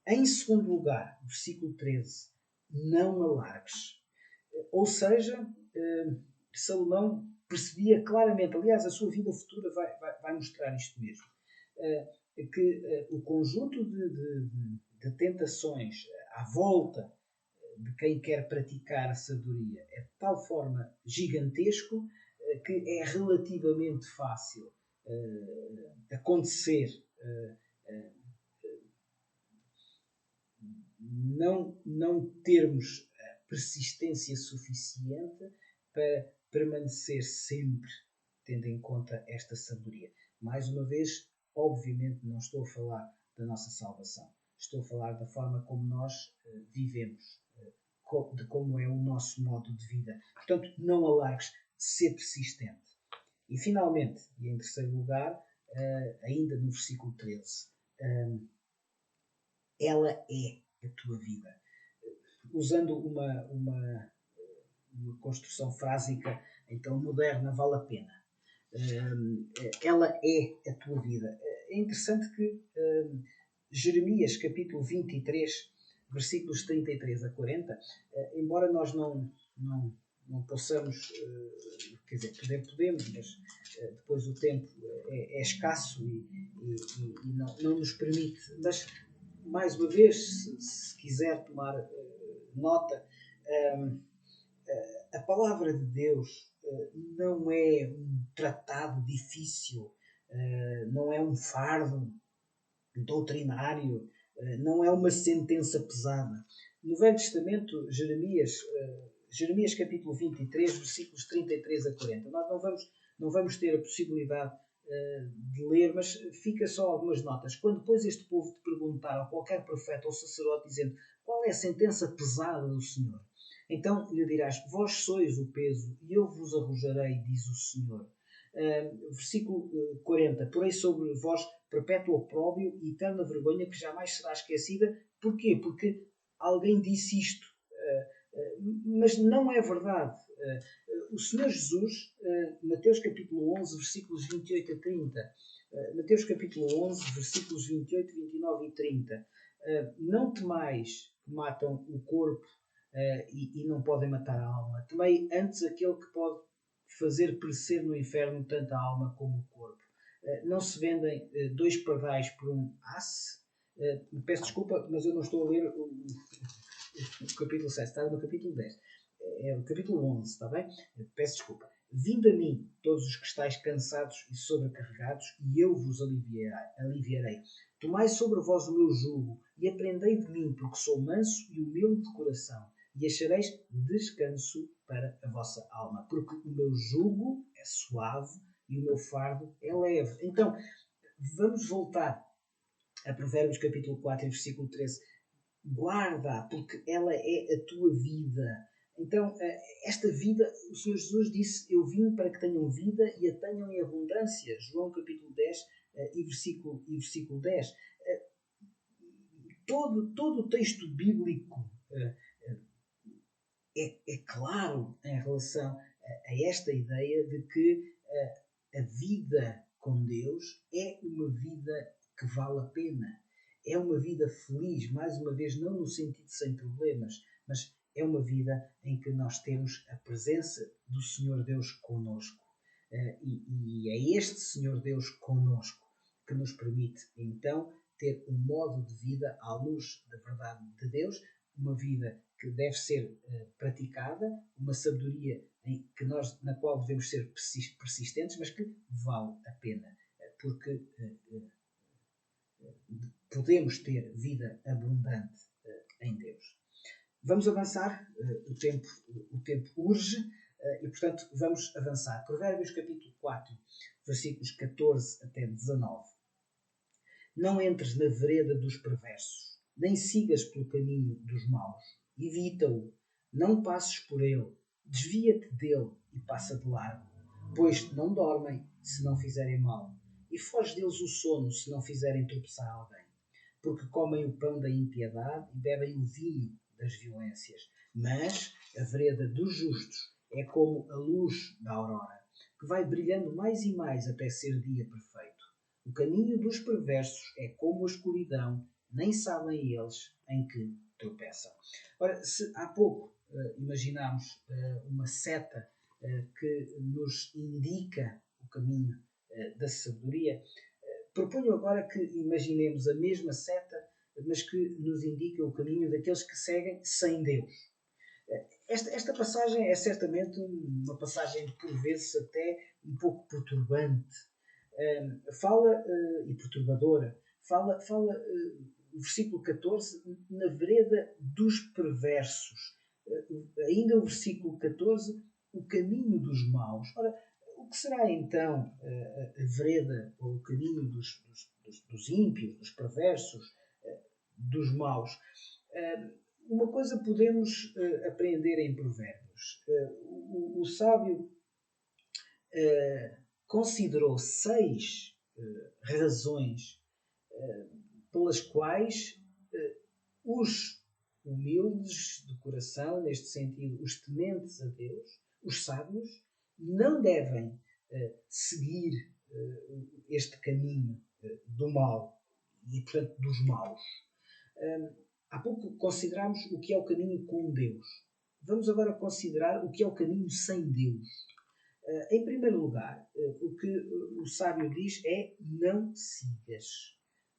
Em segundo lugar, versículo 13, não alargues. Ou seja, Salomão percebia claramente, aliás, a sua vida futura vai mostrar isto mesmo, que o conjunto de tentações à volta de quem quer praticar a sabedoria é de tal forma gigantesco que é relativamente fácil acontecer não termos persistência suficiente para permanecer sempre tendo em conta esta sabedoria. Mais uma vez, obviamente não estou a falar da nossa salvação. Estou a falar da forma como nós vivemos, de como é o nosso modo de vida. Portanto, não alargues, ser persistente. E finalmente, e em terceiro lugar, ainda no versículo 13, ela é a tua vida. Usando uma construção frásica, então, moderna, vale a pena. Ela é a tua vida. É interessante que Jeremias, capítulo 23, versículos 33 a 40, embora nós não possamos, quer dizer, podemos, mas depois o tempo é escasso e não nos permite. Mas, mais uma vez, se quiser tomar nota, a palavra de Deus não é um tratado difícil, não é um fardo doutrinário, não é uma sentença pesada. No Velho Testamento, Jeremias capítulo 23, versículos 33 a 40. Nós não vamos ter a possibilidade de ler, mas fica só algumas notas. Quando depois este povo te perguntar, a qualquer profeta ou sacerdote, dizendo qual é a sentença pesada do Senhor, então lhe dirás, vós sois o peso e eu vos arrojarei, diz o Senhor. Versículo 40. Porém sobre vós perpétuo opróbrio e eterna vergonha que jamais será esquecida. Porquê? Porque alguém disse isto. Mas não é verdade. O Senhor Jesus, Mateus capítulo 11, versículos 28 a 30. Mateus capítulo 11, versículos 28, 29 e 30. Não temais que matam o corpo e não podem matar a alma. Temei antes aquele que pode fazer perecer no inferno tanto a alma como o corpo. Não se vendem dois pardais por um asse. Peço desculpa, mas eu não estou a ler o capítulo 7, está no capítulo 10. É o capítulo 11, está bem? Peço desculpa. Vinde a mim, todos os que estáis cansados e sobrecarregados, e eu vos aliviarei. Tomai sobre vós o meu jugo, e aprendei de mim, porque sou manso e humilde de coração, e achareis descanso para a vossa alma. Porque o meu jugo é suave e o meu fardo é leve. Então, vamos voltar a Provérbios capítulo 4, versículo 13. Guarda, porque ela é a tua vida. Então, esta vida, o Senhor Jesus disse, eu vim para que tenham vida e a tenham em abundância. João capítulo 10 e versículo 10. Todo o texto bíblico é claro em relação a esta ideia de que a vida com Deus é uma vida que vale a pena. É uma vida feliz, mais uma vez, não no sentido sem problemas, mas é uma vida em que nós temos a presença do Senhor Deus connosco. E é este Senhor Deus connosco que nos permite, então, ter um modo de vida à luz da verdade de Deus, uma vida que deve ser praticada, uma sabedoria na qual devemos ser persistentes, mas que vale a pena, porque podemos ter vida abundante em Deus. Vamos avançar, o tempo urge e, portanto, vamos avançar. Provérbios capítulo 4, versículos 14 até 19. Não entres na vereda dos perversos, nem sigas pelo caminho dos maus. Evita-o, não passes por ele, desvia-te dele e passa de largo, pois não dormem se não fizerem mal, e foge deles o sono se não fizerem tropeçar alguém. Porque comem o pão da impiedade e bebem o vinho das violências. Mas a vereda dos justos é como a luz da aurora, que vai brilhando mais e mais até ser dia perfeito. O caminho dos perversos é como a escuridão, nem sabem eles em que tropeçam. Ora, se há pouco imaginámos uma seta que nos indica o caminho da sabedoria, proponho agora que imaginemos a mesma seta, mas que nos indica o caminho daqueles que seguem sem Deus. Esta passagem é certamente uma passagem, por vezes, até um pouco perturbante. E perturbadora. Fala o versículo 14, na vereda dos perversos. Ainda o versículo 14, o caminho dos maus. Ora, o que será então a vereda ou o caminho dos ímpios, dos perversos, dos maus? Uma coisa podemos aprender em Provérbios. O sábio considerou 6 razões pelas quais os humildes de coração, neste sentido, os tementes a Deus, os sábios, não devem seguir este caminho do mal e, portanto, dos maus. Há pouco considerámos o que é o caminho com Deus. Vamos agora considerar o que é o caminho sem Deus. Em primeiro lugar, o que o sábio diz é não sigas.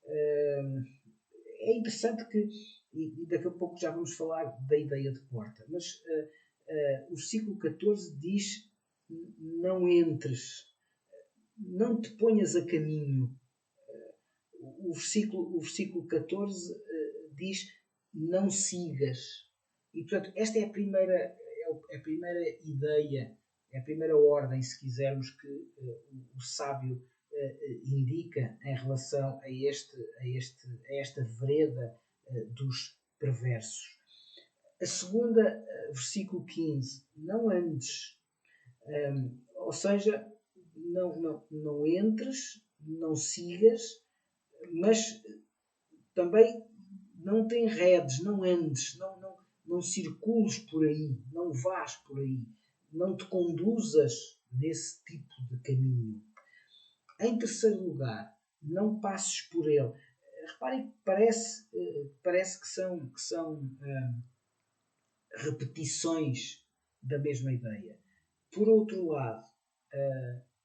É interessante que, e daqui a pouco já vamos falar da ideia de porta, mas o versículo 14 diz não entres, não te ponhas a caminho. O versículo 14 diz não sigas. E, portanto, esta é a primeira ideia, é a primeira ordem, se quisermos, que o sábio indica em relação a esta vereda dos perversos. A segunda, versículo 15, não andes. Ou seja, não entres, não sigas, mas também não tem redes, não andes, não circules por aí, não vás por aí, não te conduzas nesse tipo de caminho. Em terceiro lugar, não passes por ele. Reparem que parece que são repetições da mesma ideia. Por outro lado,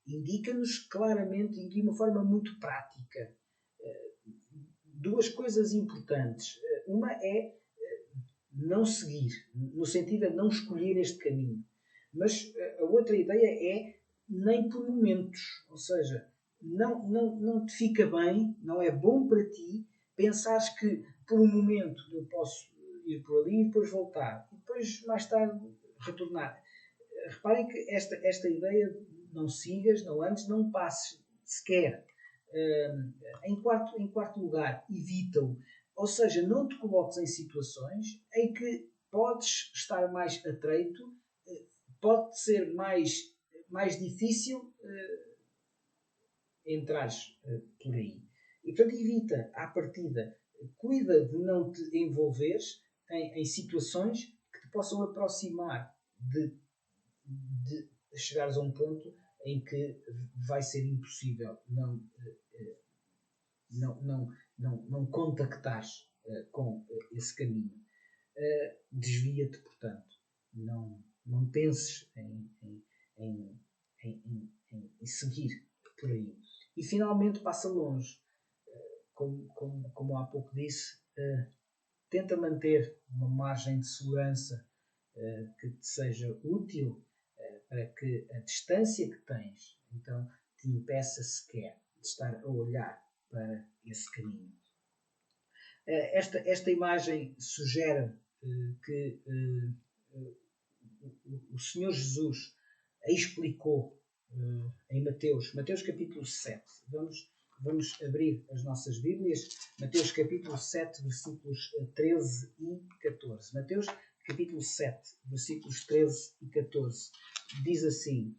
indica-nos claramente e de uma forma muito prática duas coisas importantes. Uma é não seguir, no sentido de não escolher este caminho. Mas a outra ideia é nem por momentos. Ou seja, não te fica bem, não é bom para ti pensares que por um momento eu posso ir por ali e depois voltar. E depois, mais tarde, retornar. Reparem que esta ideia não sigas, não andes, não passes sequer. Em quarto lugar, evita-o. Ou seja, não te coloques em situações em que podes estar mais atreito, pode ser mais difícil entrares por aí. E, portanto, evita, à partida, cuida de não te envolveres em situações que te possam aproximar de chegares a um ponto em que vai ser impossível não contactares com esse caminho. Desvia-te, portanto. Não penses em seguir por aí. E finalmente passa longe. Como há pouco disse, tenta manter uma margem de segurança que te seja útil para que a distância que tens então te impeça sequer de estar a olhar para esse caminho. Esta imagem sugere que o Senhor Jesus a explicou em Mateus capítulo 7. Vamos abrir as nossas Bíblias. Mateus capítulo 7, versículos 13 e 14. Mateus capítulo 7, versículos 13 e 14. Diz assim: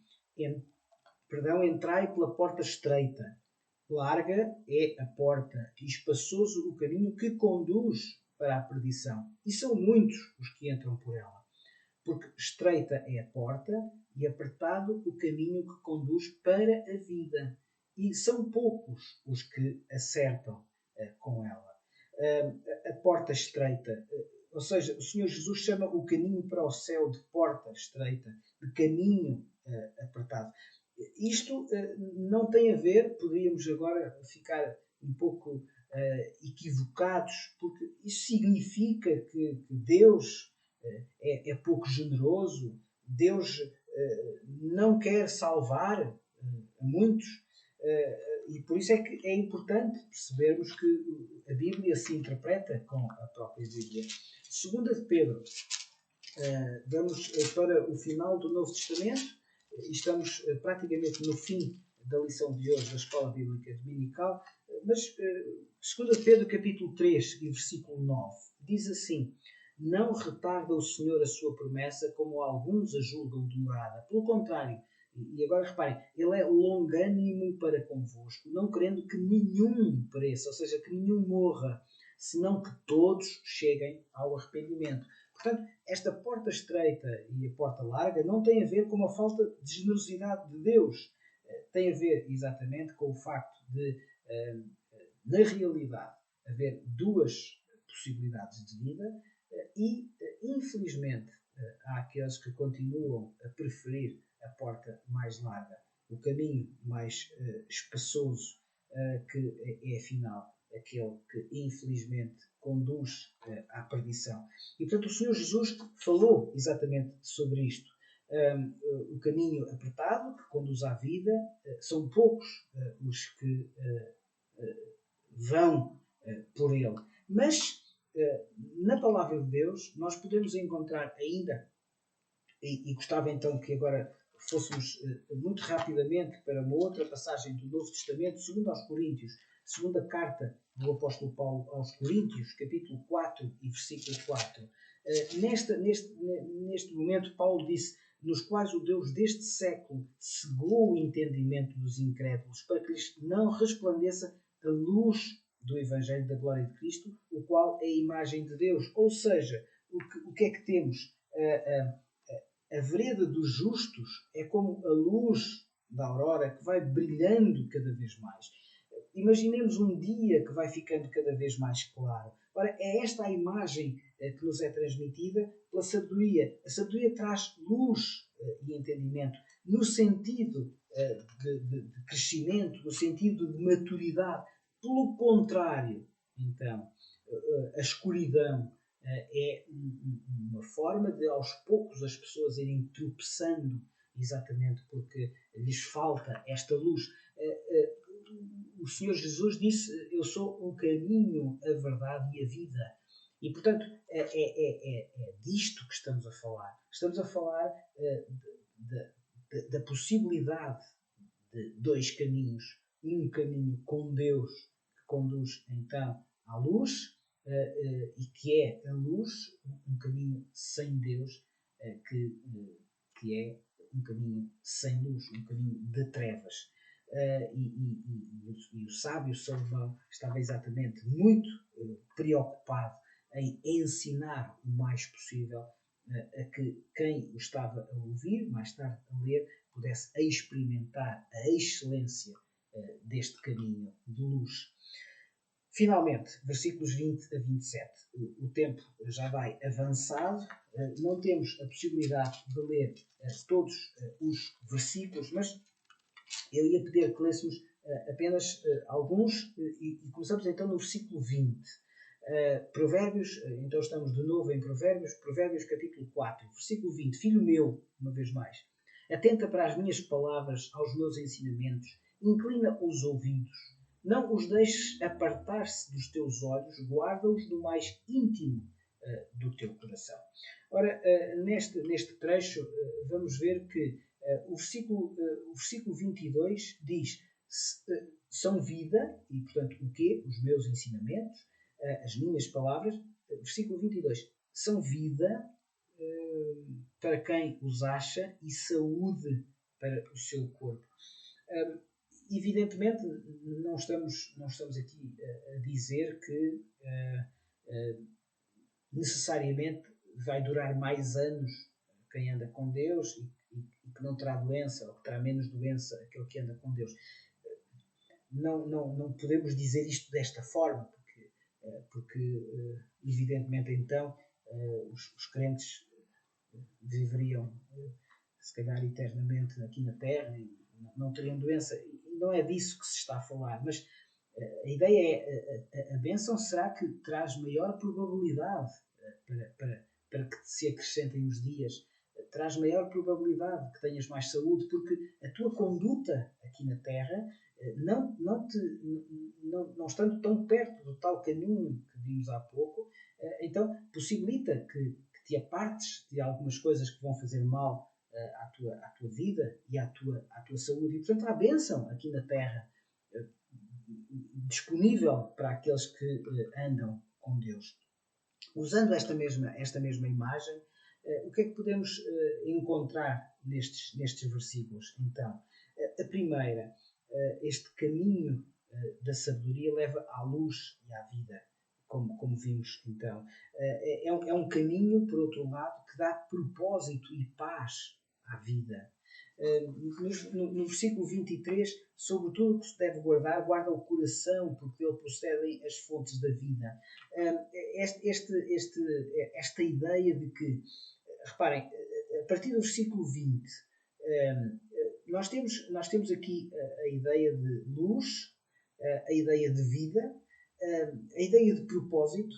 entrai pela porta estreita. Larga é a porta e espaçoso o caminho que conduz para a perdição. E são muitos os que entram por ela. Porque estreita é a porta e apertado o caminho que conduz para a vida. E são poucos os que acertam com ela. A porta estreita, ou seja, o Senhor Jesus chama o caminho para o céu de porta estreita, de caminho apertado. Isto não tem a ver, poderíamos agora ficar um pouco equivocados, porque isso significa que Deus é pouco generoso, Deus não quer salvar muitos, e por isso é que é importante percebermos que a Bíblia se interpreta com a própria Bíblia. Segunda de Pedro, vamos para o final do Novo Testamento, e estamos praticamente no fim da lição de hoje da Escola Bíblica Dominical, mas 2 Pedro capítulo 3 e versículo 9 diz assim: não retarda o Senhor a sua promessa, como alguns a julgam demorada. Pelo contrário, e agora reparem, ele é longânimo para convosco, não querendo que nenhum pereça, ou seja, que nenhum morra, senão que todos cheguem ao arrependimento. Portanto, esta porta estreita e a porta larga não tem a ver com uma falta de generosidade de Deus. Tem a ver exatamente com o facto de, na realidade, haver duas possibilidades de vida e, infelizmente, há aqueles que continuam a preferir a porta mais larga, o caminho mais espaçoso, que é, afinal, aquele que, infelizmente, conduz à perdição. E, portanto, o Senhor Jesus falou exatamente sobre isto. O caminho apertado, que conduz à vida, são poucos os que vão por ele. Mas, na Palavra de Deus, nós podemos encontrar ainda, e gostava então que agora fôssemos muito rapidamente para uma outra passagem do Novo Testamento, segundo aos Coríntios, segunda carta do apóstolo Paulo aos Coríntios, capítulo 4 e versículo 4. Neste momento, Paulo disse: nos quais o Deus deste século cegou o entendimento dos incrédulos para que lhes não resplandeça a luz do Evangelho da glória de Cristo, o qual é a imagem de Deus. Ou seja, o que é que temos? A vereda dos justos é como a luz da aurora que vai brilhando cada vez mais. Imaginemos um dia que vai ficando cada vez mais claro. Ora, é esta a imagem que nos é transmitida pela sabedoria. A sabedoria traz luz e entendimento no sentido de crescimento, no sentido de maturidade. Pelo contrário, então, a escuridão é uma forma de, aos poucos, as pessoas irem tropeçando, exatamente porque lhes falta esta luz. O Senhor Jesus disse: eu sou o caminho, a verdade e a vida. E, portanto, é disto que estamos a falar. Estamos a falar da possibilidade de dois caminhos. Um caminho com Deus, que conduz, então, à luz, e que é a luz, um caminho sem Deus, que é um caminho sem luz, um caminho de trevas. E o sábio Salomão estava exatamente muito preocupado em ensinar o mais possível a que quem o estava a ouvir, mais tarde a ler, pudesse experimentar a excelência deste caminho de luz. Finalmente, versículos 20 a 27. O tempo já vai avançado, não temos a possibilidade de ler todos os versículos, mas eu ia pedir que lêssemos apenas alguns e começamos então no versículo 20. Provérbios, então estamos de novo em Provérbios capítulo 4, versículo 20. Filho meu, uma vez mais, atenta para as minhas palavras, aos meus ensinamentos, inclina os ouvidos, não os deixes apartar-se dos teus olhos, guarda-os no mais íntimo do teu coração. Ora, neste trecho vamos ver que o versículo 22 diz: são vida, e portanto o quê? Os meus ensinamentos, as minhas palavras. Versículo 22, são vida para quem os acha e saúde para o seu corpo. Evidentemente, não estamos aqui a dizer que necessariamente vai durar mais anos quem anda com Deus e que não terá doença, ou que terá menos doença aquele que anda com Deus. Não podemos dizer isto desta forma, porque evidentemente então os crentes viveriam se calhar eternamente aqui na Terra e não teriam doença. Não é disso que se está a falar, mas a ideia é a bênção será que traz maior probabilidade para que se acrescentem os dias, traz maior probabilidade que tenhas mais saúde, porque a tua conduta aqui na Terra, não estando tão perto do tal caminho que vimos há pouco, então possibilita que te apartes de algumas coisas que vão fazer mal à tua vida e à tua saúde. E, portanto, há bênção aqui na Terra disponível para aqueles que andam com Deus. Usando esta mesma imagem, o que é que podemos encontrar nestes versículos? Então, a primeira, este caminho da sabedoria leva à luz e à vida, como vimos então. É um caminho, por outro lado, que dá propósito e paz à vida. No versículo 23, sobre tudo o que se deve guardar, guarda o coração, porque dele procedem as fontes da vida. Esta ideia de que, reparem, a partir do versículo 20, nós temos aqui a ideia de luz, a ideia de vida, a ideia de propósito,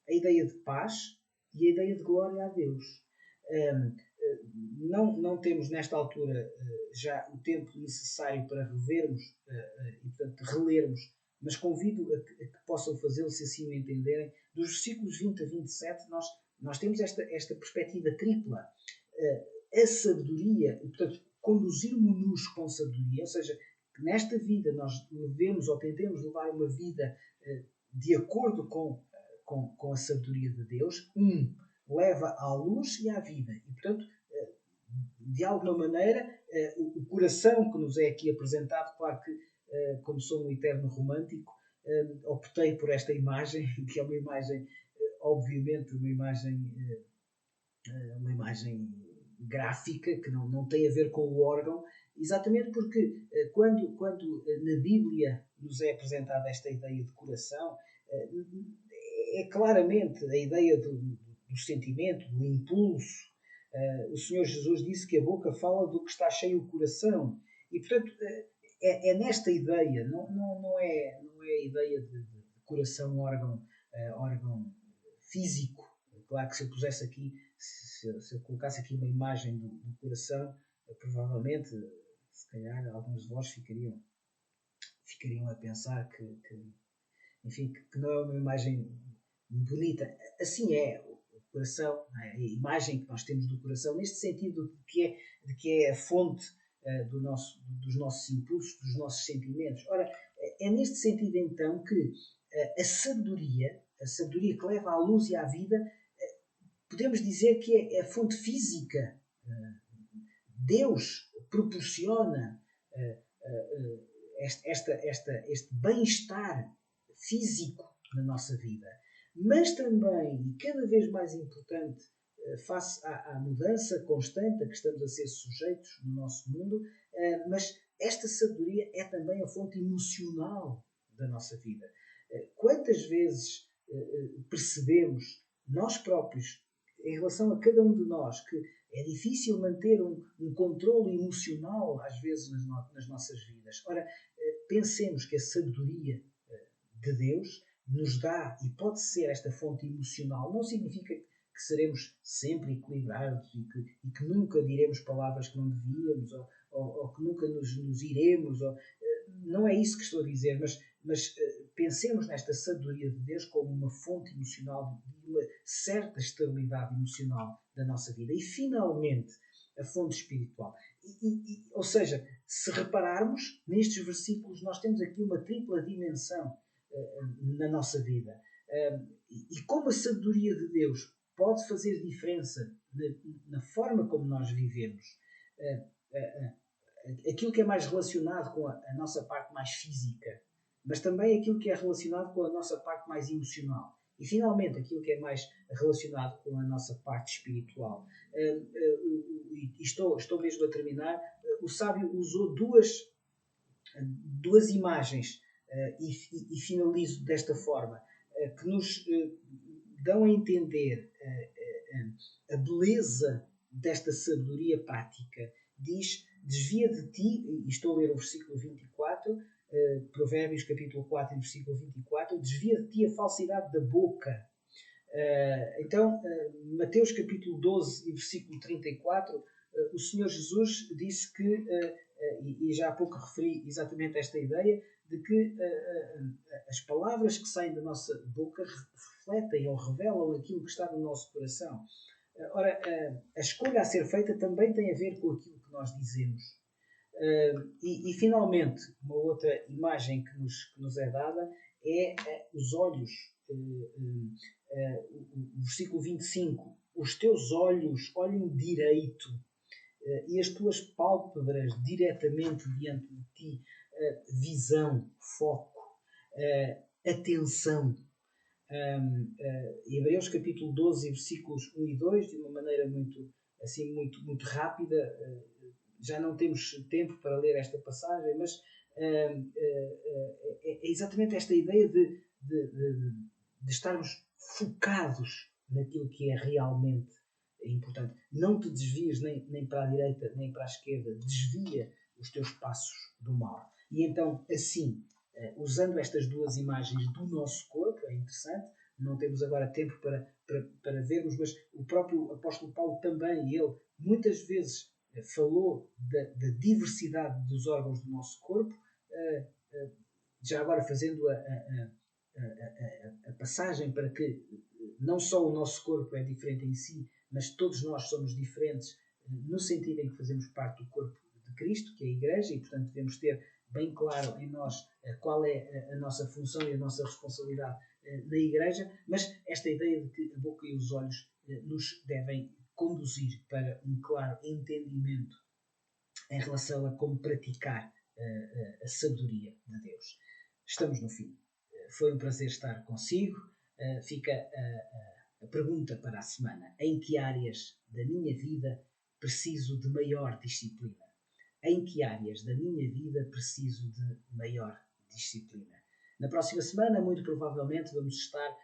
a ideia de paz e a ideia de glória a Deus. Não temos nesta altura já o tempo necessário para revermos e, portanto, relermos, mas convido a que possam fazê-lo se assim o entenderem. Dos versículos 20 a 27 nós temos esta perspectiva tripla. A sabedoria, e, portanto, conduzirmos-nos com sabedoria, ou seja, que nesta vida nós levemos ou tentemos levar uma vida de acordo com a sabedoria de Deus, leva à luz e à vida. E, portanto, de alguma maneira, o coração que nos é aqui apresentado, claro que, como sou um eterno romântico, optei por esta imagem, que é uma imagem, obviamente, uma imagem gráfica, que não tem a ver com o órgão, exatamente porque quando na Bíblia nos é apresentada esta ideia de coração, é claramente a ideia do sentimento, do impulso. O Senhor Jesus disse que a boca fala do que está cheio o coração. E, portanto, é nesta ideia, não é a ideia de coração, órgão físico. Claro que se eu pusesse aqui, se eu colocasse aqui uma imagem do coração, provavelmente, se calhar, alguns de vós ficariam a pensar enfim, que não é uma imagem bonita. Assim é o coração, a imagem que nós temos do coração, neste sentido de que é a fonte dos nossos impulsos, dos nossos sentimentos. Ora, é neste sentido então que a sabedoria que leva à luz e à vida, podemos dizer que é a fonte física. Deus proporciona este bem-estar físico na nossa vida. Mas também, e cada vez mais importante, face à mudança constante a que estamos a ser sujeitos no nosso mundo, mas esta sabedoria é também a fonte emocional da nossa vida. Quantas vezes percebemos, nós próprios, em relação a cada um de nós, que é difícil manter um controle emocional, às vezes, nas nossas vidas. Ora, pensemos que a sabedoria de Deus nos dá, e pode ser esta fonte emocional, não significa que seremos sempre equilibrados e que nunca diremos palavras que não devíamos, ou que nunca nos iremos. Não é isso que estou a dizer, mas pensemos nesta sabedoria de Deus como uma fonte emocional, de uma certa estabilidade emocional da nossa vida. E, finalmente, a fonte espiritual. Ou seja, se repararmos, nestes versículos nós temos aqui uma tripla dimensão na nossa vida. E como a sabedoria de Deus pode fazer diferença na forma como nós vivemos, aquilo que é mais relacionado com a nossa parte mais física, mas também aquilo que é relacionado com a nossa parte mais emocional. E, finalmente, aquilo que é mais relacionado com a nossa parte espiritual. Estou mesmo a terminar. O sábio usou duas imagens, e finalizo desta forma, que nos dão a entender a beleza desta sabedoria prática. Diz: desvia de ti, e estou a ler o versículo 24, Provérbios capítulo 4 e versículo 24, desvia de ti a falsidade da boca. Então, Mateus capítulo 12 e versículo 34, o Senhor Jesus disse que, e já há pouco referi exatamente esta ideia, de que as palavras que saem da nossa boca refletem ou revelam aquilo que está no nosso coração. Ora, a escolha a ser feita também tem a ver com aquilo que nós dizemos. E finalmente, uma outra imagem que nos é dada é os olhos. O versículo 25: os teus olhos olhem direito e as tuas pálpebras diretamente diante de ti. Visão, foco, atenção. Hebreus capítulo 12, versículos 1 e 2, de uma maneira muito rápida. Já não temos tempo para ler esta passagem, mas é exatamente esta ideia de estarmos focados naquilo que é realmente importante. Não te desvies nem para a direita nem para a esquerda. Desvia os teus passos do mal. E então, assim, usando estas duas imagens do nosso corpo, é interessante, não temos agora tempo para vermos, mas o próprio apóstolo Paulo também, ele muitas vezes falou da diversidade dos órgãos do nosso corpo, já agora fazendo a passagem para que não só o nosso corpo é diferente em si, mas todos nós somos diferentes no sentido em que fazemos parte do corpo de Cristo, que é a Igreja, e portanto devemos ter bem claro em nós qual é a nossa função e a nossa responsabilidade na Igreja, mas esta ideia de que a boca e os olhos nos devem conduzir para um claro entendimento em relação a como praticar a sabedoria de Deus. Estamos no fim. Foi um prazer estar consigo. Fica a pergunta para a semana: em que áreas da minha vida preciso de maior disciplina? Em que áreas da minha vida preciso de maior disciplina? Na próxima semana, muito provavelmente, vamos estar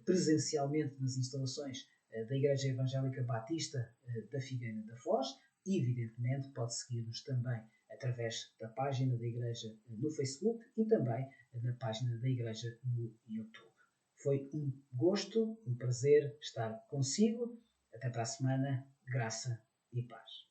presencialmente nas instalações da Igreja Evangélica Batista da Figueira da Foz e, evidentemente, pode seguir-nos também através da página da Igreja no Facebook e também na página da Igreja no YouTube. Foi um gosto, um prazer estar consigo. Até para a semana. Graça e paz.